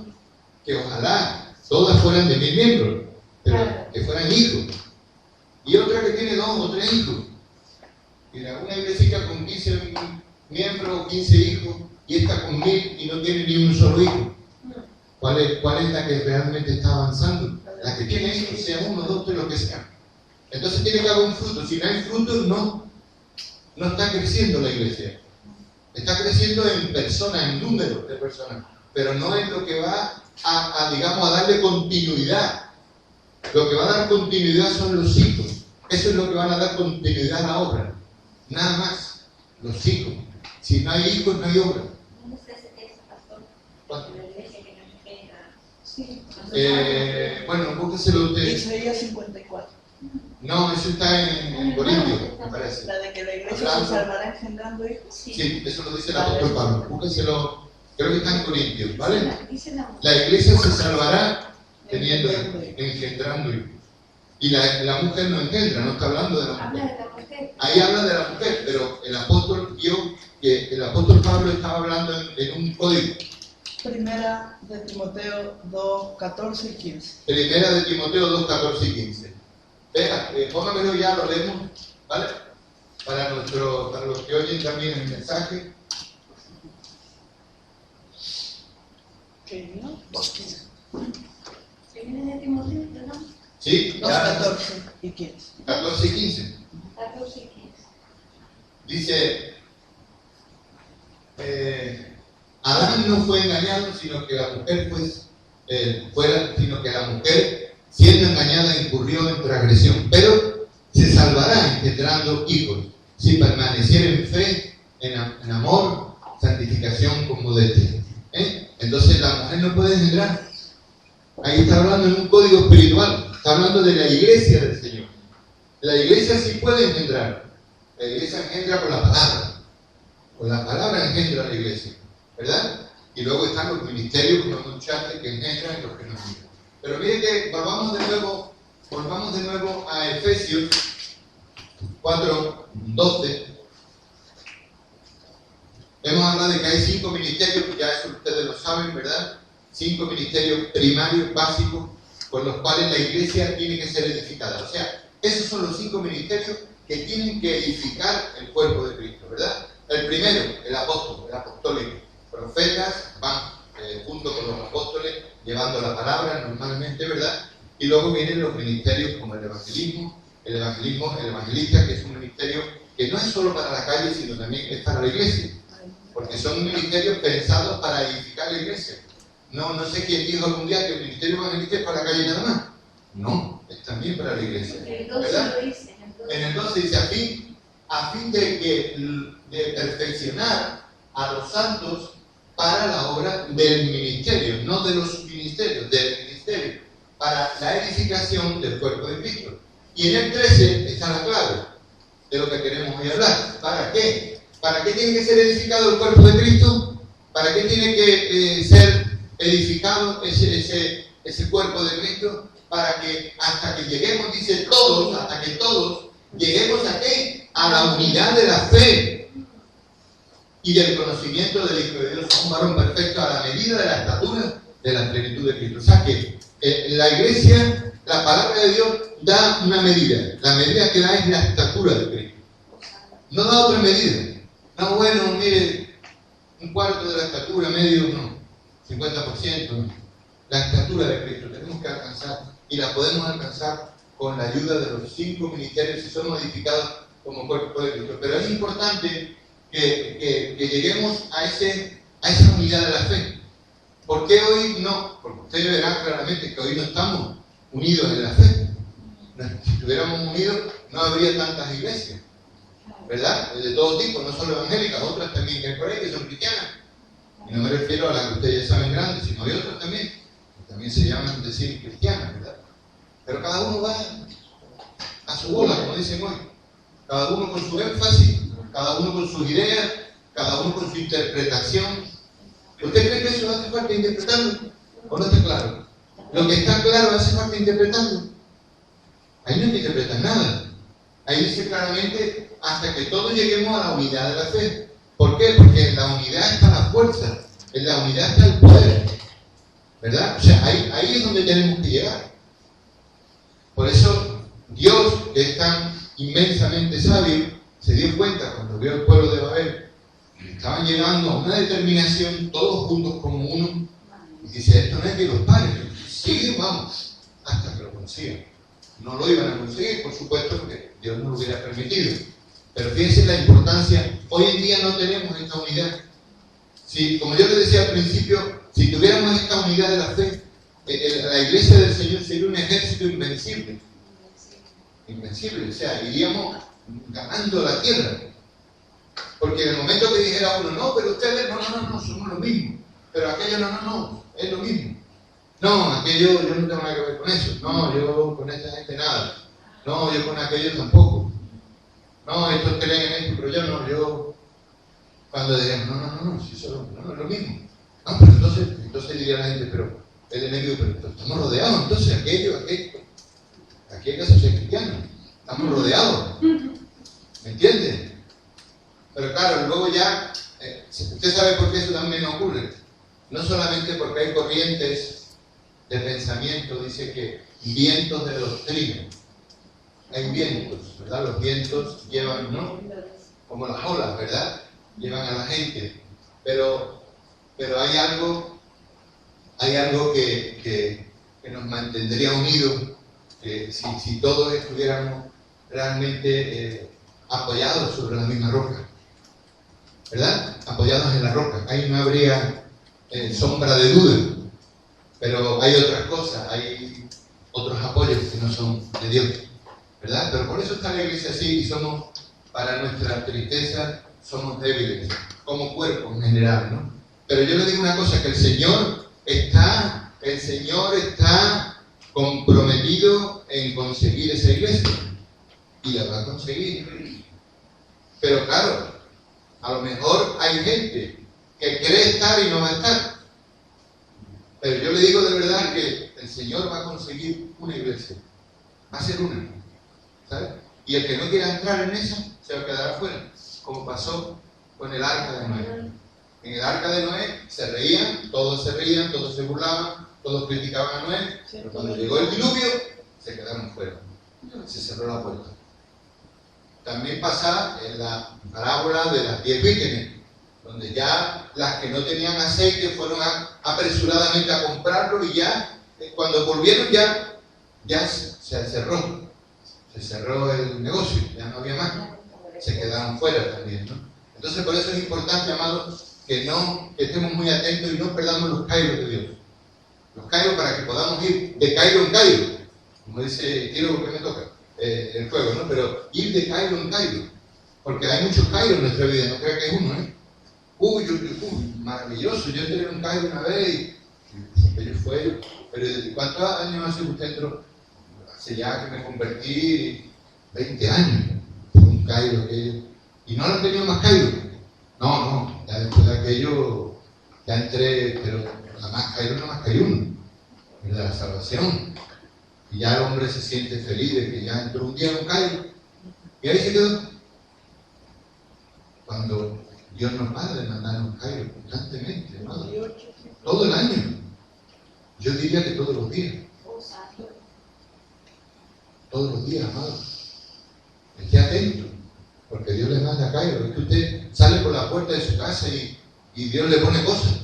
que ojalá todas fueran de 1000 miembros, pero que fueran hijos. Y otra que tiene 2 o 3 hijos. Mira, una iglesia con 15 miembros o 15 hijos, y esta con 1000 y no tiene ni un solo hijo. ¿Cuál es la que realmente está avanzando? La que tiene hijos, sea 1, 2, 3, lo que sea. Entonces tiene que haber un fruto. Si no hay fruto, no está creciendo la iglesia. Está creciendo en personas, en número de personas, pero no es lo que va digamos, a darle continuidad. Lo que va a dar continuidad son los hijos. Eso es lo que van a dar continuidad a la obra. Nada más. Los hijos. Si no hay hijos, no hay obra. ¿Dónde está ese texto, pastor? ¿Cuánto? La iglesia que no espera. Sí. Bueno, búsqueselo usted. Isaías 54. No, eso está en Corintios, me parece. La de que la iglesia Hablando. se salvará engendrando hijos. Sí, eso lo dice el apóstol Pablo. Búsqueselo, creo que está en Corintios, ¿vale? Dice la La iglesia se salvará engendrando hijos. Y la mujer no engendra, no está hablando de la habla mujer. de la mujer. Ahí habla de la mujer, pero el apóstol vio que el apóstol Pablo estaba hablando en un código. Primera de Timoteo 2, 14 y 15. Primera de Timoteo 2, 14 y 15. Venga, póngamelo ya, lo leemos, ¿vale? Para los que oyen también el mensaje. ¿Qué no? 2:15. Primera de Timoteo, ¿no? Sí, 2, ya. 14 y 15. 14 y 15. 14 y 15. Dice, Adán no fue engañado, sino que la mujer sino que la mujer, siendo engañada, incurrió en transgresión, pero se salvará engendrando hijos, si permaneciera en fe, en amor, santificación con modestia. Entonces la mujer no puede engendrar. Ahí está hablando en un código espiritual, está hablando de la iglesia del Señor. La iglesia sí puede engendrar. La iglesia engendra por la palabra. Con la palabra engendra la iglesia, ¿verdad? Y luego están los ministerios, como hemos dicho antes, que engendran y los que no engendran. Pero mire que volvamos de nuevo a Efesios 4:12. Hemos hablado de que hay 5 ministerios, ya eso ustedes lo saben, ¿verdad? 5 ministerios primarios, básicos, con los cuales la iglesia tiene que ser edificada. O sea, esos son los 5 ministerios que tienen que edificar el cuerpo de Cristo, ¿verdad? El primero, el apóstol, el apostólico. Profetas van junto con los apóstoles llevando la palabra normalmente, ¿verdad? Y luego vienen los ministerios como el evangelista, que es un ministerio que no es solo para la calle, sino también es para la iglesia. Porque son ministerios pensados para edificar la iglesia. No sé quién dijo algún día que el ministerio evangelista es para la calle nada más. No, es también para la iglesia. El 12 ¿verdad? lo dice. En el 12 dice, a fin de perfeccionar a los santos para la obra del ministerio, no de los ministerios, del ministerio, para la edificación del cuerpo de Cristo. Y en el 13 está la clave de lo que queremos hoy hablar. ¿Para qué? ¿Para qué tiene que ser edificado el cuerpo de Cristo? ¿Para qué tiene que ser edificado ese cuerpo de Cristo? Para que hasta que lleguemos, dice todos, hasta que todos lleguemos a qué? A la unidad de la fe y del conocimiento del Hijo de Dios, a un varón perfecto, a la medida de la estatura de la plenitud de Cristo. O sea que la iglesia, la palabra de Dios da una medida. La medida que da es la estatura de Cristo. No da otra medida. No, bueno, mire, un cuarto de la estatura, medio, no. 50%, no. La estatura de Cristo tenemos que alcanzar, y la podemos alcanzar con la ayuda de los 5 ministerios si somos edificados como cuerpo de Cristo. Pero es importante que lleguemos a esa unidad de la fe. ¿Por qué hoy no? Porque ustedes verán claramente que hoy no estamos unidos en la fe. Si estuviéramos unidos, no habría tantas iglesias, ¿verdad? De todo tipo, no solo evangélicas, otras también que hay por ahí que son cristianas. Y no me refiero a las que ustedes ya saben grandes, sino hay otras también, que también se llaman decir cristianas, ¿verdad? Pero cada uno va a su bola, como dicen hoy. Cada uno con su énfasis, cada uno con sus ideas, cada uno con su interpretación. ¿Usted cree que eso hace falta interpretarlo? ¿O no está claro? Lo que está claro hace falta interpretarlo. Ahí no hay que interpretar nada. Ahí dice claramente, hasta que todos lleguemos a la unidad de la fe. ¿Por qué? Porque en la unidad está la fuerza, en la unidad está el poder, ¿verdad? O sea, ahí es donde tenemos que llegar. Por eso, Dios, que es tan inmensamente sabio, se dio cuenta cuando vio al pueblo de Babel, que estaban llegando a una determinación, todos juntos como uno, Y dice, esto no es que los pares, sigue, vamos, hasta que lo consigan. No lo iban a conseguir, por supuesto, porque Dios no lo hubiera permitido. Pero fíjense la importancia, hoy en día no tenemos esta unidad. Si, como yo les decía al principio, si tuviéramos esta unidad de la fe, la iglesia del Señor sería un ejército invencible. Invencible, o sea, iríamos ganando la tierra. Porque en el momento que dijera uno, no, pero ustedes, no, somos lo mismo. Pero aquello, no, es lo mismo. No, aquello, yo no tengo nada que ver con eso. No, yo con esta gente nada. No, yo con aquello tampoco. No, estos creen en esto, pero yo no, yo... Cuando digan, no, si solo, no, es lo mismo. No, pero entonces diría la gente, pero el enemigo, pero estamos rodeados, entonces aquello, aquí hay que ser cristianos, estamos rodeados, ¿me entienden? Pero claro, luego ya, usted sabe por qué eso también ocurre, no solamente porque hay corrientes de pensamiento, dice que vientos de doctrina, hay vientos, ¿verdad? Los vientos llevan, ¿no? Como las olas, ¿verdad? Llevan a la gente, pero hay algo que nos mantendría unidos, que si todos estuviéramos realmente apoyados sobre la misma roca, ¿verdad? Apoyados en la roca, ahí no habría sombra de duda, pero hay otras cosas, hay otros apoyos que no son de Dios, ¿verdad? Pero por eso está la iglesia así y somos, para nuestra tristeza, somos débiles, como cuerpo en general, ¿no? Pero yo le digo una cosa, que el Señor está comprometido en conseguir esa iglesia, y la va a conseguir. Pero claro, a lo mejor hay gente que cree estar y no va a estar. Pero yo le digo de verdad que el Señor va a conseguir una iglesia, va a ser una, ¿sabes? Y el que no quiera entrar en esa, se va a quedar afuera, como pasó con el arca de Noé. En el arca de Noé se reían, todos se burlaban, todos criticaban a Noé, pero cuando llegó el diluvio, se quedaron fuera, se cerró la puerta. También pasa en la parábola de las 10 vírgenes, donde ya las que no tenían aceite fueron apresuradamente a comprarlo y ya, cuando volvieron ya se cerró el negocio, ya no había más, se quedaron fuera también, ¿no? Entonces por eso es importante, amados, que estemos muy atentos y no perdamos los Kairos de Dios. Los Kairos para que podamos ir de Cairo en Cairo, como dice, quiero que me toca el fuego, ¿no? Pero ir de Cairo en Cairo, porque hay muchos Kairos en nuestra vida, no creo que es uno, ¿eh? Uy, maravilloso, yo entré en un Cairo una vez y aquello fue, pero ¿cuántos años hace que usted entró? Hace ya que me convertí 20 años, fue un Cairo aquello, y no lo han tenido más Cairo. No, ya después de aquello ya entré, pero nada más que hay uno, el de la salvación. Y ya el hombre se siente feliz de que ya entró un día en un Cairo. Y ahí se quedó. Cuando Dios nos va a demandar un Cairo constantemente, hermano. Todo el año. Yo diría que todos los días. Todos los días, amado. Esté atento. Porque Dios le manda a Cairo. Es que usted sale por la puerta de su casa y Dios le pone cosas.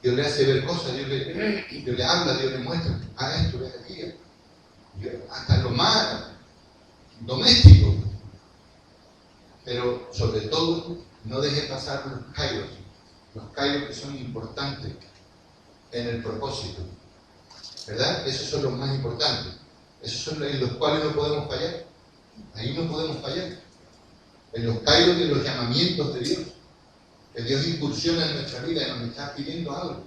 Dios le hace ver cosas. Dios le habla, Dios le muestra. Haga esto, ve aquí. Hasta lo más doméstico. Pero sobre todo, no deje pasar los Kairos. Los Kairos que son importantes en el propósito. ¿Verdad? Esos son los más importantes. Esos son en los cuales no podemos fallar. Ahí no podemos fallar. En los Kairos de los llamamientos de Dios, que Dios incursiona en nuestra vida y nos está pidiendo algo,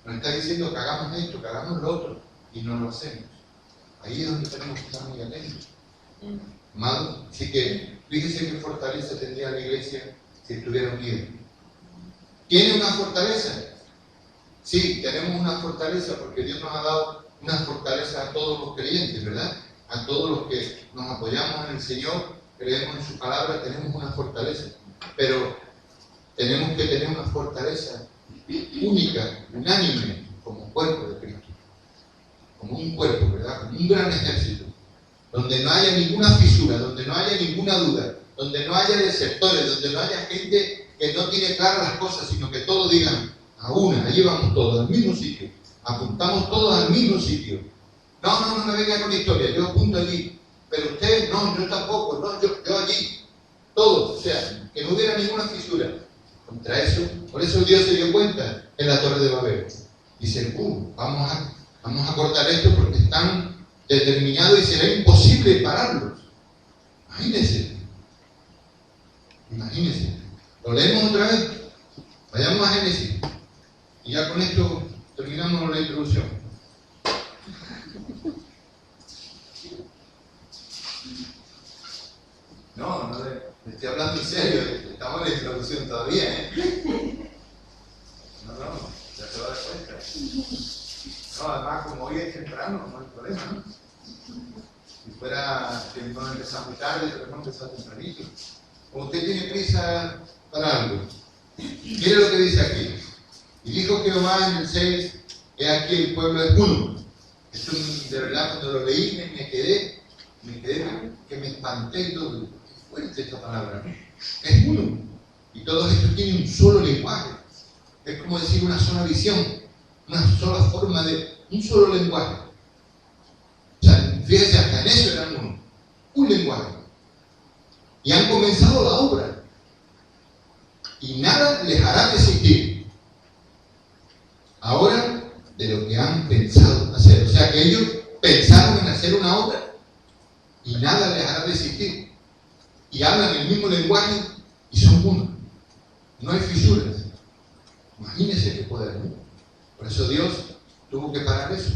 nos está diciendo que hagamos esto, que hagamos lo otro, y no lo hacemos. Ahí es donde tenemos que estar muy atentos. Amado, así que fíjese qué fortaleza tendría la iglesia si estuviera unida. ¿Tiene una fortaleza? Sí, tenemos una fortaleza porque Dios nos ha dado una fortaleza a todos los creyentes, ¿verdad? A todos los que nos apoyamos en el Señor, creemos en su palabra, tenemos una fortaleza, pero tenemos que tener una fortaleza única, unánime, como cuerpo de Cristo, como un cuerpo, ¿verdad? Como un gran ejército, donde no haya ninguna fisura, donde no haya ninguna duda, donde no haya desertores, donde no haya gente que no tiene claras las cosas, sino que todos digan, a una, allí vamos todos, al mismo sitio, apuntamos todos al mismo sitio. No me venga con historia, yo apunto allí, pero usted, no, yo tampoco, no, yo allí, todos, o sea, que no hubiera ninguna fisura. Contra eso, por eso Dios se dio cuenta en la Torre de Babel. Dice, vamos a cortar esto porque están determinados y será imposible pararlos. Imagínense. Lo leemos otra vez. Vayamos a Génesis. Y ya con esto terminamos la introducción. No, le estoy hablando en serio. Estamos en la introducción todavía, ¿eh? No, ya se va a dar cuenta. No, además, como hoy es temprano, no hay problema, ¿no? Si fuera que no empezamos muy tarde, pero no empezamos tempranito. Como usted tiene prisa para algo, mire lo que dice aquí. Y dijo Jehová en el 6, he aquí el pueblo de Juno. Esto de verdad cuando lo leí me quedé que me espanté y todo. Qué fuerte esta palabra, ¿no? Es Juno. Y todos estos tienen un solo lenguaje. Es como decir una sola visión, una sola forma de un solo lenguaje. O sea, fíjense, hasta en eso eran uno. Un lenguaje. Y han comenzado la obra. Y nada les hará desistir. Ahora, de lo que han pensado hacer. O sea, que ellos pensaron en hacer una obra y nada les hará desistir. Y hablan el mismo lenguaje y son uno. No hay fisuras. Imagínense qué poder, ¿no? Por eso Dios tuvo que parar eso.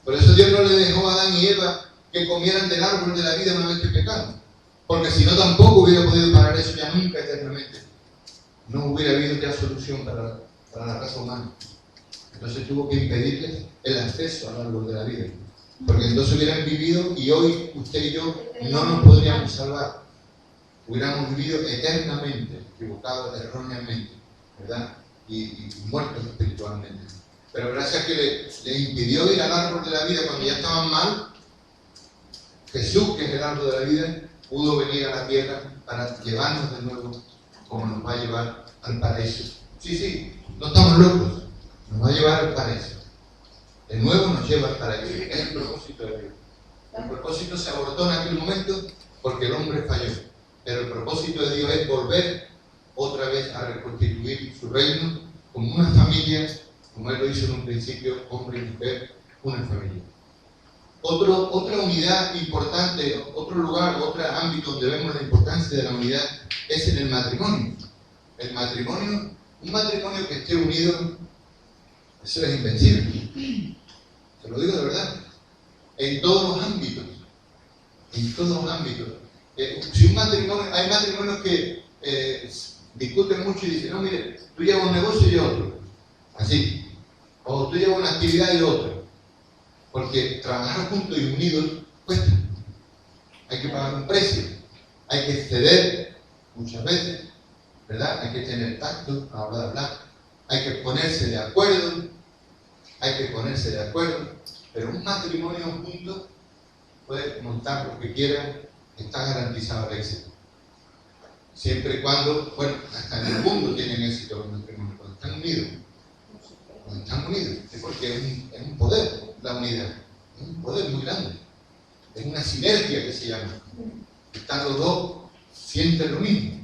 Por eso Dios no le dejó a Adán y Eva que comieran del árbol de la vida una vez que pecaron. Porque si no, tampoco hubiera podido parar eso ya nunca eternamente. No hubiera habido ya solución para la raza humana. Entonces tuvo que impedirles el acceso al árbol de la vida. Porque entonces hubieran vivido y hoy usted y yo no nos podríamos salvar. Hubiéramos vivido eternamente, equivocados, erróneamente, ¿verdad? Y muertos espiritualmente. Pero gracias a que le impidió ir al árbol de la vida cuando ya estaban mal, Jesús, que es el árbol de la vida, pudo venir a la tierra para llevarnos de nuevo, como nos va a llevar al paraíso. Sí, no estamos locos, nos va a llevar al paraíso. De nuevo nos lleva al paraíso. Es el propósito de Dios. El propósito se abortó en aquel momento porque el hombre falló. Pero el propósito de Dios es volver otra vez a reconstituir su reino como una familia, como Él lo hizo en un principio, hombre y mujer, una familia. Otra unidad importante, otro lugar, otro ámbito donde vemos la importancia de la unidad es en el matrimonio. El matrimonio, un matrimonio que esté unido, eso es invencible. Se lo digo de verdad. En todos los ámbitos. En todos los ámbitos. Si un matrimonio, hay matrimonios que discuten mucho y dicen, no, mire, tú llevas un negocio y yo otro. Así. O tú llevas una actividad y yo otra. Porque trabajar juntos y unidos cuesta. Hay que pagar un precio. Hay que ceder muchas veces, ¿verdad? Hay que tener tacto a la hora de hablar. Hay que ponerse de acuerdo. Pero un matrimonio junto puede montar lo que quiera, está garantizado el éxito. Siempre y cuando, bueno, hasta en el mundo tienen éxito los matrimonios, cuando están unidos. Es porque es un poder la unidad, es un poder muy grande. Es una sinergia que se llama. Están los dos, sienten lo mismo,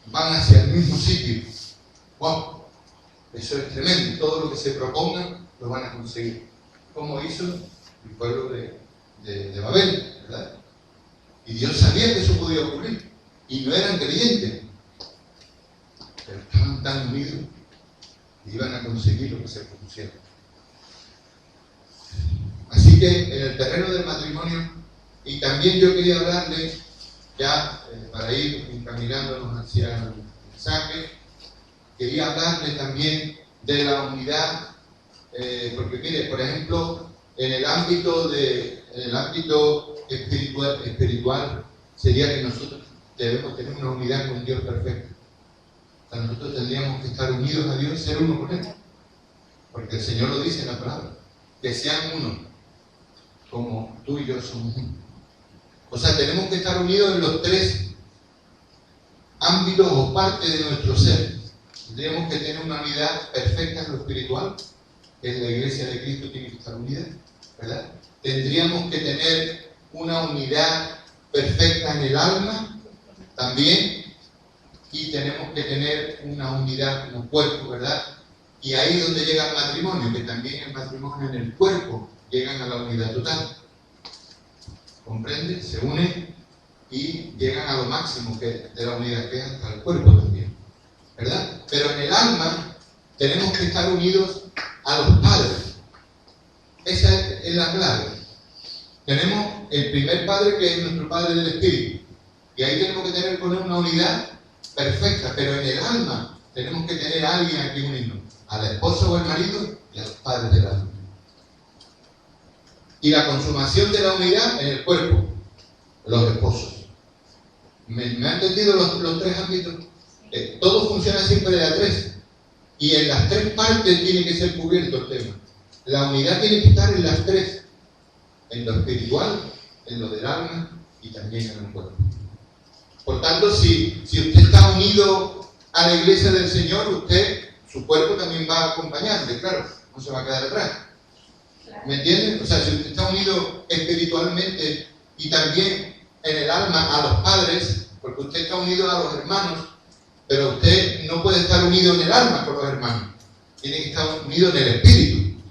van hacia el mismo sitio. ¡Wow! Eso es tremendo. Todo lo que se propongan lo van a conseguir. Como hizo el pueblo de Babel, ¿verdad? Y Dios sabía que eso podía ocurrir. Y no eran creyentes. Pero estaban tan unidos y iban a conseguir lo que se propusieron. Así que en el terreno del matrimonio, y también yo quería hablarle, ya para ir encaminándonos hacia el mensaje, quería hablarle también de la unidad, porque mire, por ejemplo, en el ámbito espiritual sería que nosotros debemos tener una unidad con Dios perfecta. O sea, nosotros tendríamos que estar unidos a Dios y ser uno con Él. Porque el Señor lo dice en la palabra, que sean uno, como tú y yo somos uno. O sea, tenemos que estar unidos en los tres ámbitos o partes de nuestro ser. Tendríamos que tener una unidad perfecta en lo espiritual, que es la iglesia de Cristo tiene que estar unida, ¿verdad? Tendríamos que tener una unidad perfecta en el alma también, y tenemos que tener una unidad como cuerpo, ¿verdad? Y ahí es donde llega el matrimonio, que también el matrimonio en el cuerpo llegan a la unidad total. ¿Comprende? Se unen y llegan a lo máximo de la unidad, que es hasta el cuerpo también, ¿verdad? Pero en el alma tenemos que estar unidos a los padres. Esa es la clave. Tenemos el primer padre, que es nuestro Padre del Espíritu, y ahí tenemos que tener con él una unidad perfecta, pero en el alma tenemos que tener a alguien a quien unirnos, a la esposa o al marido y a los padres del alma. Y la consumación de la unidad en el cuerpo, los esposos. ¿Me han entendido los tres ámbitos? Todo funciona siempre de a tres, y en las tres partes tiene que ser cubierto el tema. La unidad tiene que estar en las tres, en lo espiritual, en lo del alma y también en el cuerpo. Por tanto, si usted está unido a la iglesia del Señor, su cuerpo también va a acompañarle, claro, no se va a quedar atrás. ¿Me entienden? O sea, si usted está unido espiritualmente y también en el alma a los padres, porque usted está unido a los hermanos, pero usted no puede estar unido en el alma con los hermanos, tiene que estar unido en el espíritu,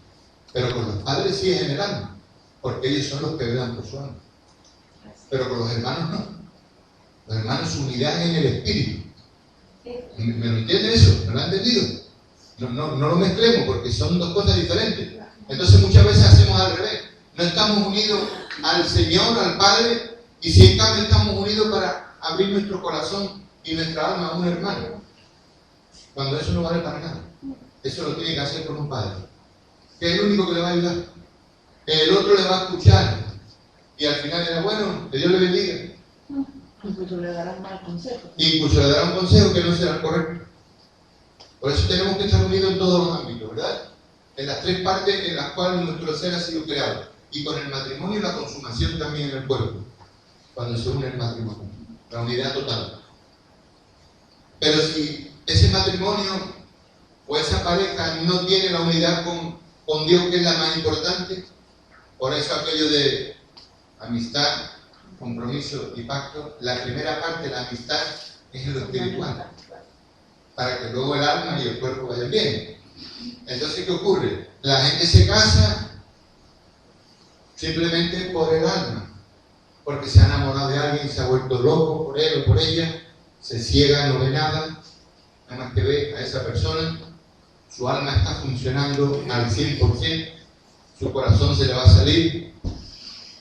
pero con los padres sí es en el alma, porque ellos son los que velan por su alma, pero con los hermanos no. Los hermanos, su unidad es en el espíritu. ¿Me lo entiende eso? ¿Me lo ha entendido? No lo mezclemos, porque son dos cosas diferentes. Entonces muchas veces hacemos al revés. No estamos unidos al Señor, al Padre, y si en cambio estamos unidos para abrir nuestro corazón y nuestra alma a un hermano, cuando eso no vale para nada. Eso lo tiene que hacer con un padre, que es el único que le va a ayudar, que el otro le va a escuchar, y al final dirá, bueno, que Dios le bendiga. Incluso le darán mal consejo. Incluso le dará un consejo que no será el correcto. Por eso tenemos que estar unidos en todos los ámbitos, ¿verdad? En las tres partes en las cuales nuestro ser ha sido creado. Y con el matrimonio y la consumación también en el cuerpo, cuando se une el matrimonio, la unidad total. Pero si ese matrimonio o esa pareja no tiene la unidad con Dios, que es la más importante, por eso aquello de amistad, compromiso y pacto, la primera parte, la amistad, es en lo espiritual, para que luego el alma y el cuerpo vayan bien. Entonces, ¿qué ocurre? La gente se casa simplemente por el alma, porque se ha enamorado de alguien, se ha vuelto loco por él o por ella, se ciega, no ve nada más que ve a esa persona, su alma está funcionando al 100%, su corazón se le va a salir.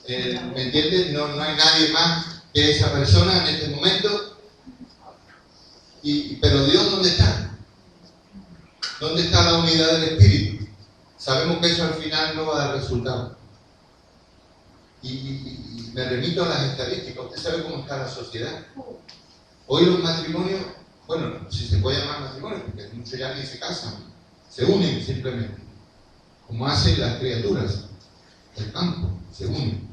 ¿Me entiendes? No hay nadie más que esa persona en este momento. Pero Dios, ¿dónde está? ¿Dónde está la unidad del Espíritu? Sabemos que eso al final no va a dar resultado. Y me remito a las estadísticas. Usted sabe cómo está la sociedad. Hoy los matrimonios, bueno, si se puede llamar matrimonio, porque muchos ya ni se casan, se unen simplemente, como hacen las criaturas del campo, se unen,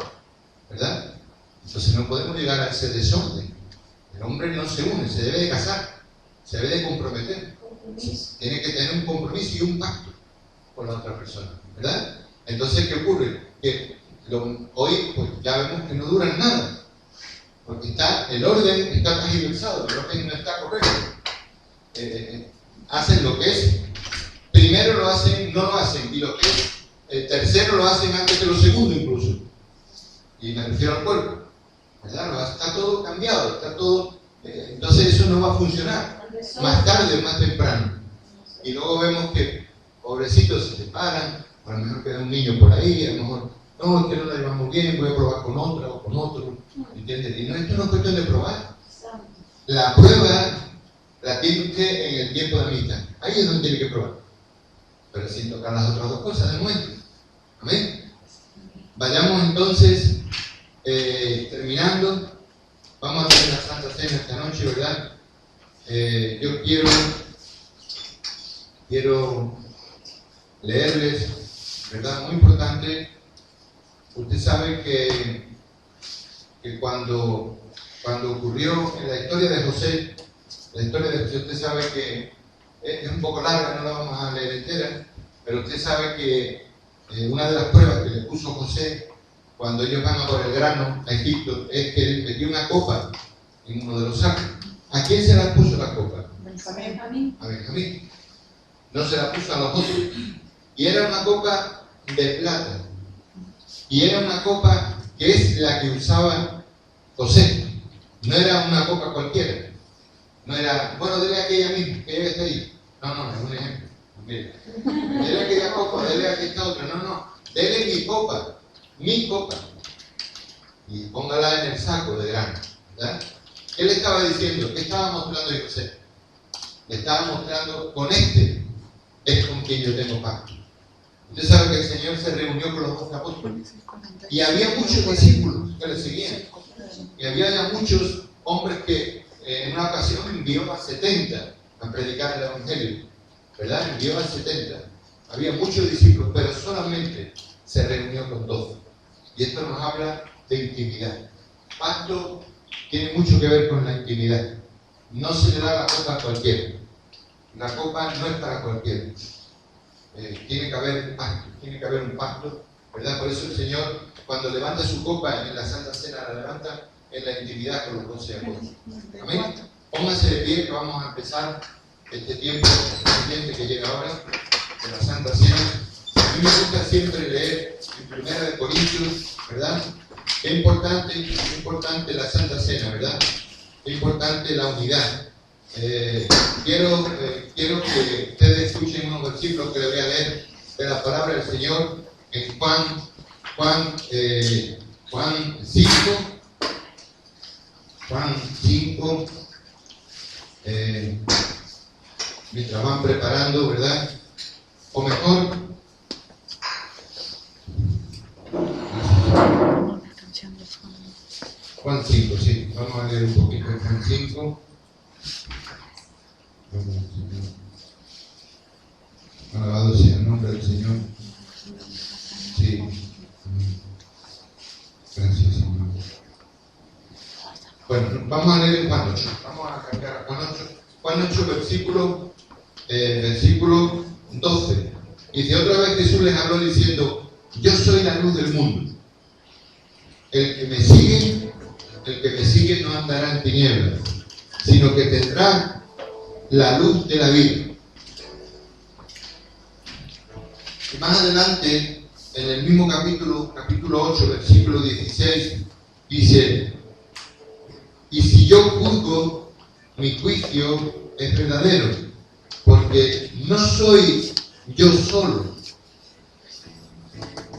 ¿verdad? Entonces no podemos llegar a ese desorden. El hombre no se une, se debe de casar, se debe de comprometer, tiene que tener un compromiso y un pacto con la otra persona, ¿verdad? Entonces, ¿qué ocurre? Que hoy pues ya vemos que no duran nada, porque el orden está transversado, el orden no está correcto. Hacen lo que es, primero lo hacen, no lo hacen, y lo que es tercero lo hacen antes que lo segundo incluso, y me refiero al cuerpo, ¿verdad? Está todo cambiado, está todo, entonces eso no va a funcionar, más tarde o más temprano, y luego vemos que pobrecitos se separan, a lo mejor queda un niño por ahí, a lo mejor, no, es que no la llevamos bien, voy a probar con otra o con otro, ¿entiendes? Y esto no es cuestión de probar, la prueba la tiene usted en el tiempo de amistad, ahí es donde tiene que probar, pero sin tocar las otras dos cosas de momento. Amén. Vayamos entonces terminando. Vamos a hacer la Santa Cena esta noche, ¿verdad? Yo quiero leerles, ¿verdad? Muy importante. Usted sabe que cuando ocurrió en la historia de José, usted sabe que es un poco larga, no la vamos a leer entera, pero usted sabe que una de las pruebas que le puso José cuando ellos van a por el grano a Egipto es que él metió una copa en uno de los sacos. ¿A quién se la puso la copa? Benjamín. A Benjamín. No se la puso a los otros. Y era una copa de plata. Y era una copa que es la que usaba José. No era una copa cualquiera. No era, bueno, dele aquella misma, que ella está ahí. No, es un ejemplo. Mira. Dele aquella copa, dele aquella otra. No. Dele mi copa. Y póngala en el saco de grano. ¿Verdad? ¿Qué le estaba diciendo? ¿Qué estaba mostrando José? Le estaba mostrando, con este es con quien yo tengo pacto. Usted sabe que el Señor se reunió con los 12 apóstoles. Y había muchos discípulos que le seguían. Y había ya muchos hombres que en una ocasión envió a 70 a predicar el Evangelio. ¿Verdad? Envió a 70. Había muchos discípulos, pero solamente se reunió con 12. Y esto nos habla de intimidad. Pacto tiene mucho que ver con la intimidad. No se le da la copa a cualquiera. La copa no es para cualquiera. Tiene que haber un pacto, ¿verdad? Por eso el Señor, cuando levanta su copa en la Santa Cena, la levanta en la intimidad con los 12 apóstoles. Amén. Pónganse de pie que vamos a empezar este tiempo pendiente que llega ahora de la Santa Cena. A mí me gusta siempre leer en 1 de Corintios, ¿verdad? Qué importante la Santa Cena, ¿verdad? Qué importante la unidad. Quiero que ustedes escuchen unos versículos que les voy a leer de la palabra del Señor en Juan 5, mientras van preparando, ¿verdad? O mejor, Juan 5, sí, vamos a leer un poquito de Juan 5. Alabado sea el nombre del Señor. Sí. Gracias, Señor. Bueno, vamos a leer Juan 8. Vamos a cambiar a Juan 8. Juan 8, versículo 12. Dice, otra vez Jesús les habló diciendo, yo soy la luz del mundo. El que me sigue no andará en tinieblas, sino que tendrá la luz de la vida. Y más adelante, en el mismo capítulo 8, versículo 16, dice, y si yo juzgo, mi juicio es verdadero, porque no soy yo solo,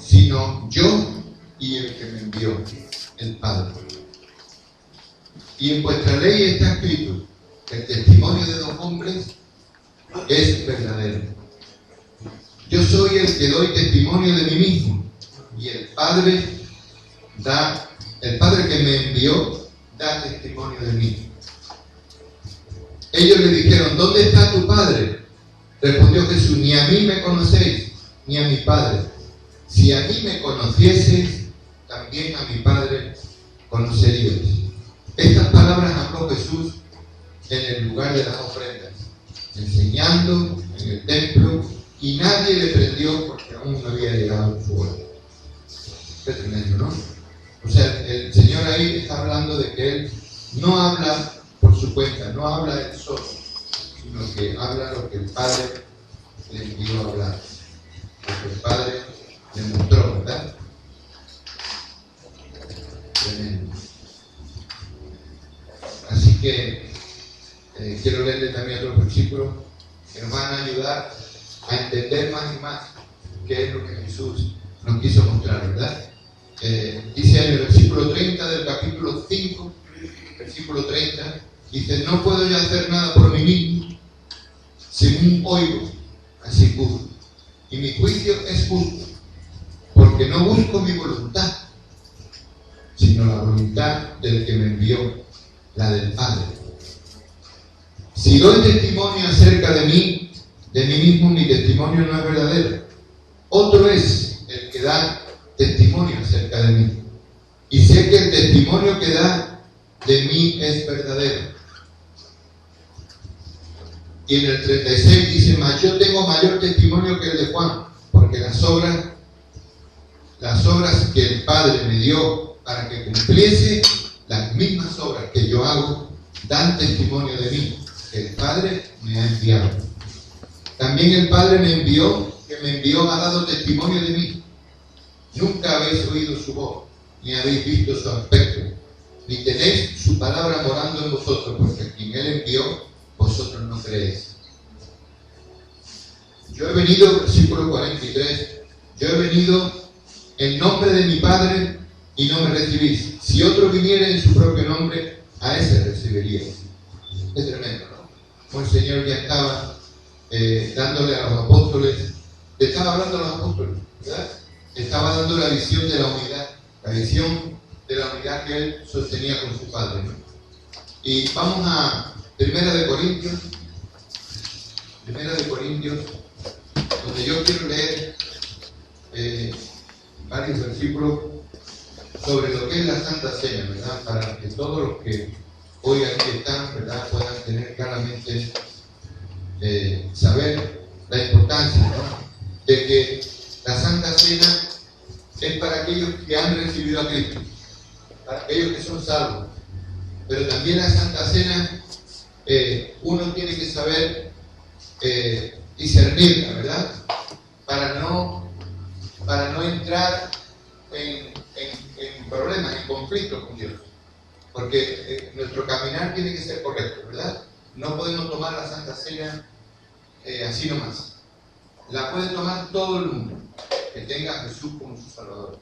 sino yo y el que me envió, el Padre. Y en vuestra ley está escrito, el testimonio de 2 hombres es verdadero. Yo soy el que doy testimonio de mí mismo, y el Padre que me envió, da testimonio de mí. Ellos le dijeron, ¿dónde está tu Padre? Respondió Jesús, ni a mí me conocéis, ni a mi Padre. Si a mí me conocieseis, también a mi Padre conoceríais. Estas palabras habló Jesús en el lugar de las ofrendas, enseñando en el templo, y nadie le prendió porque aún no había llegado su hora. Qué tremendo, ¿no? O sea, el Señor ahí está hablando de que Él no habla por su cuenta, no habla Él solo, sino que habla lo que el Padre le envió a hablar, lo que el Padre le mostró, ¿verdad? Tremendo. Así que quiero leerle también otros versículos que nos van a ayudar a entender más y más qué es lo que Jesús nos quiso mostrar, ¿verdad? Dice en el versículo 30 del capítulo 5, versículo 30, dice, no puedo yo hacer nada por mí mismo, según oigo, así juzgo. Y mi juicio es justo, porque no busco mi voluntad, sino la voluntad del que me envió, la del Padre. Si doy testimonio acerca de mí mismo, mi testimonio no es verdadero. Otro es el que da testimonio acerca de mí. Y sé que el testimonio que da de mí es verdadero. Y en el 36 dice, mas yo tengo mayor testimonio que el de Juan, porque las obras que el Padre me dio para que cumpliese, las mismas obras que yo hago, dan testimonio de mí, que el Padre me ha enviado. También el Padre que me envió, ha dado testimonio de mí. Nunca habéis oído su voz, ni habéis visto su aspecto, ni tenéis su palabra morando en vosotros, porque a quien Él envió, vosotros no creéis. Yo he venido, versículo 43, yo he venido en nombre de mi Padre y no me recibís. Si otro viniera en su propio nombre, a ese recibiríais. Es tremendo, ¿no? Como el Señor ya estaba dándole a los apóstoles, le estaba hablando a los apóstoles, ¿verdad? Estaba dando la visión de la unidad, la visión de la unidad que Él sostenía con su Padre, ¿no? Y vamos a 1 Corintios, donde yo quiero leer varios versículos sobre lo que es la Santa Cena, ¿verdad? Para que todos los que hoy aquí están, ¿verdad?, puedan tener claramente saber la importancia, ¿no?, de que la Santa Cena es para aquellos que han recibido a Cristo, para aquellos que son salvos. Pero también la Santa Cena uno tiene que saber discernirla, ¿verdad? Para no entrar en problemas, en conflictos con Dios. Porque nuestro caminar tiene que ser correcto, ¿verdad? No podemos tomar la Santa Cena así nomás. La puede tomar todo el mundo que tenga a Jesús como su Salvador.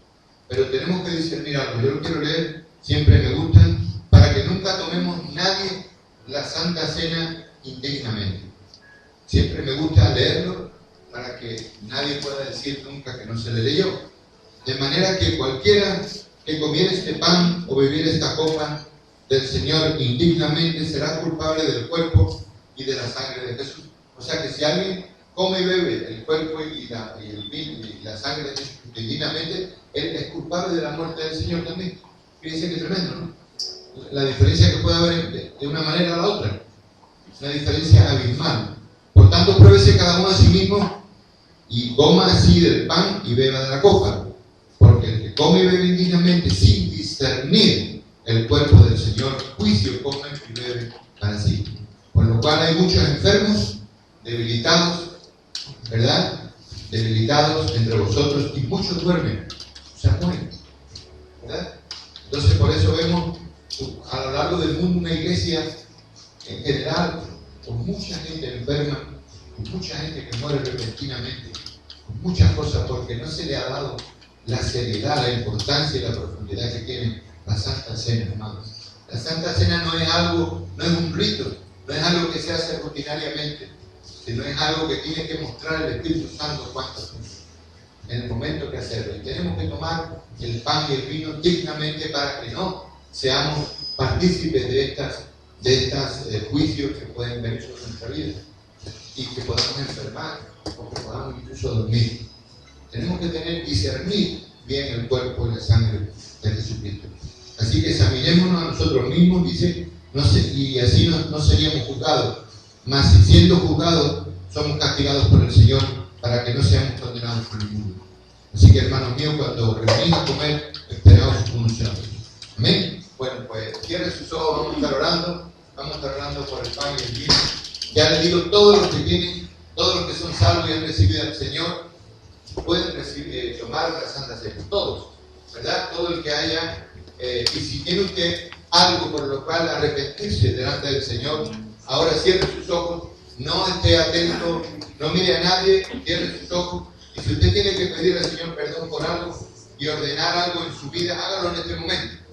Pero tenemos que discernir algo. Yo lo quiero leer, siempre me gusta, para que nunca tomemos nadie la Santa Cena indignamente. Siempre me gusta leerlo para que nadie pueda decir nunca que no se le leyó. De manera que cualquiera que comiera este pan o bebiera esta copa del Señor indignamente será culpable del cuerpo y de la sangre de Jesús. O sea que si alguien come y bebe el cuerpo y el vino y la sangre de Jesús indignamente, él es culpable de la muerte del Señor también. Fíjense que tremendo, ¿no? La diferencia que puede haber de una manera a la otra. Una diferencia abismal. Por tanto, pruébese cada uno a sí mismo y coma así del pan y beba de la copa. Porque el que come y bebe indignamente sin discernir el cuerpo del Señor, juicio come y bebe para sí. Por lo cual hay muchos enfermos, debilitados, ¿verdad? Debilitados entre vosotros y muchos duermen, o sea, mueren, ¿verdad? Entonces por eso vemos a lo largo del mundo una iglesia en general con mucha gente enferma, con mucha gente que muere repentinamente, con muchas cosas porque no se le ha dado la seriedad, la importancia y la profundidad que tiene la Santa Cena, hermanos. La Santa Cena no es algo, no es un rito, no es algo que se hace rutinariamente, sino es algo que tiene que mostrar el Espíritu Santo cuánto en el momento que hacerlo. Y tenemos que tomar el pan y el vino dignamente para que no seamos partícipes de estas juicios que pueden venir sobre nuestra vida y que podamos enfermar o que podamos incluso dormir. Tenemos que discernir bien el cuerpo y la sangre de Jesucristo. Así que examinémonos a nosotros mismos, dice, y así no seríamos juzgados. Mas si siendo juzgados, somos castigados por el Señor para que no seamos condenados por el mundo. Así que, hermanos míos, cuando reunís a comer, esperaos unos a otros. Amén. Bueno, pues cierren sus ojos, vamos a estar orando por el pan y el vino. Ya les digo, todos los que tienen, todos los que son salvos y han recibido al Señor, pueden tomar la Santa Cena. Todos, ¿verdad? Todo el que haya, y si tiene usted algo por lo cual arrepentirse delante del Señor, ahora cierre sus ojos, no esté atento, no mire a nadie, cierre sus ojos. Y si usted tiene que pedir al Señor perdón por algo y ordenar algo en su vida, hágalo en este momento.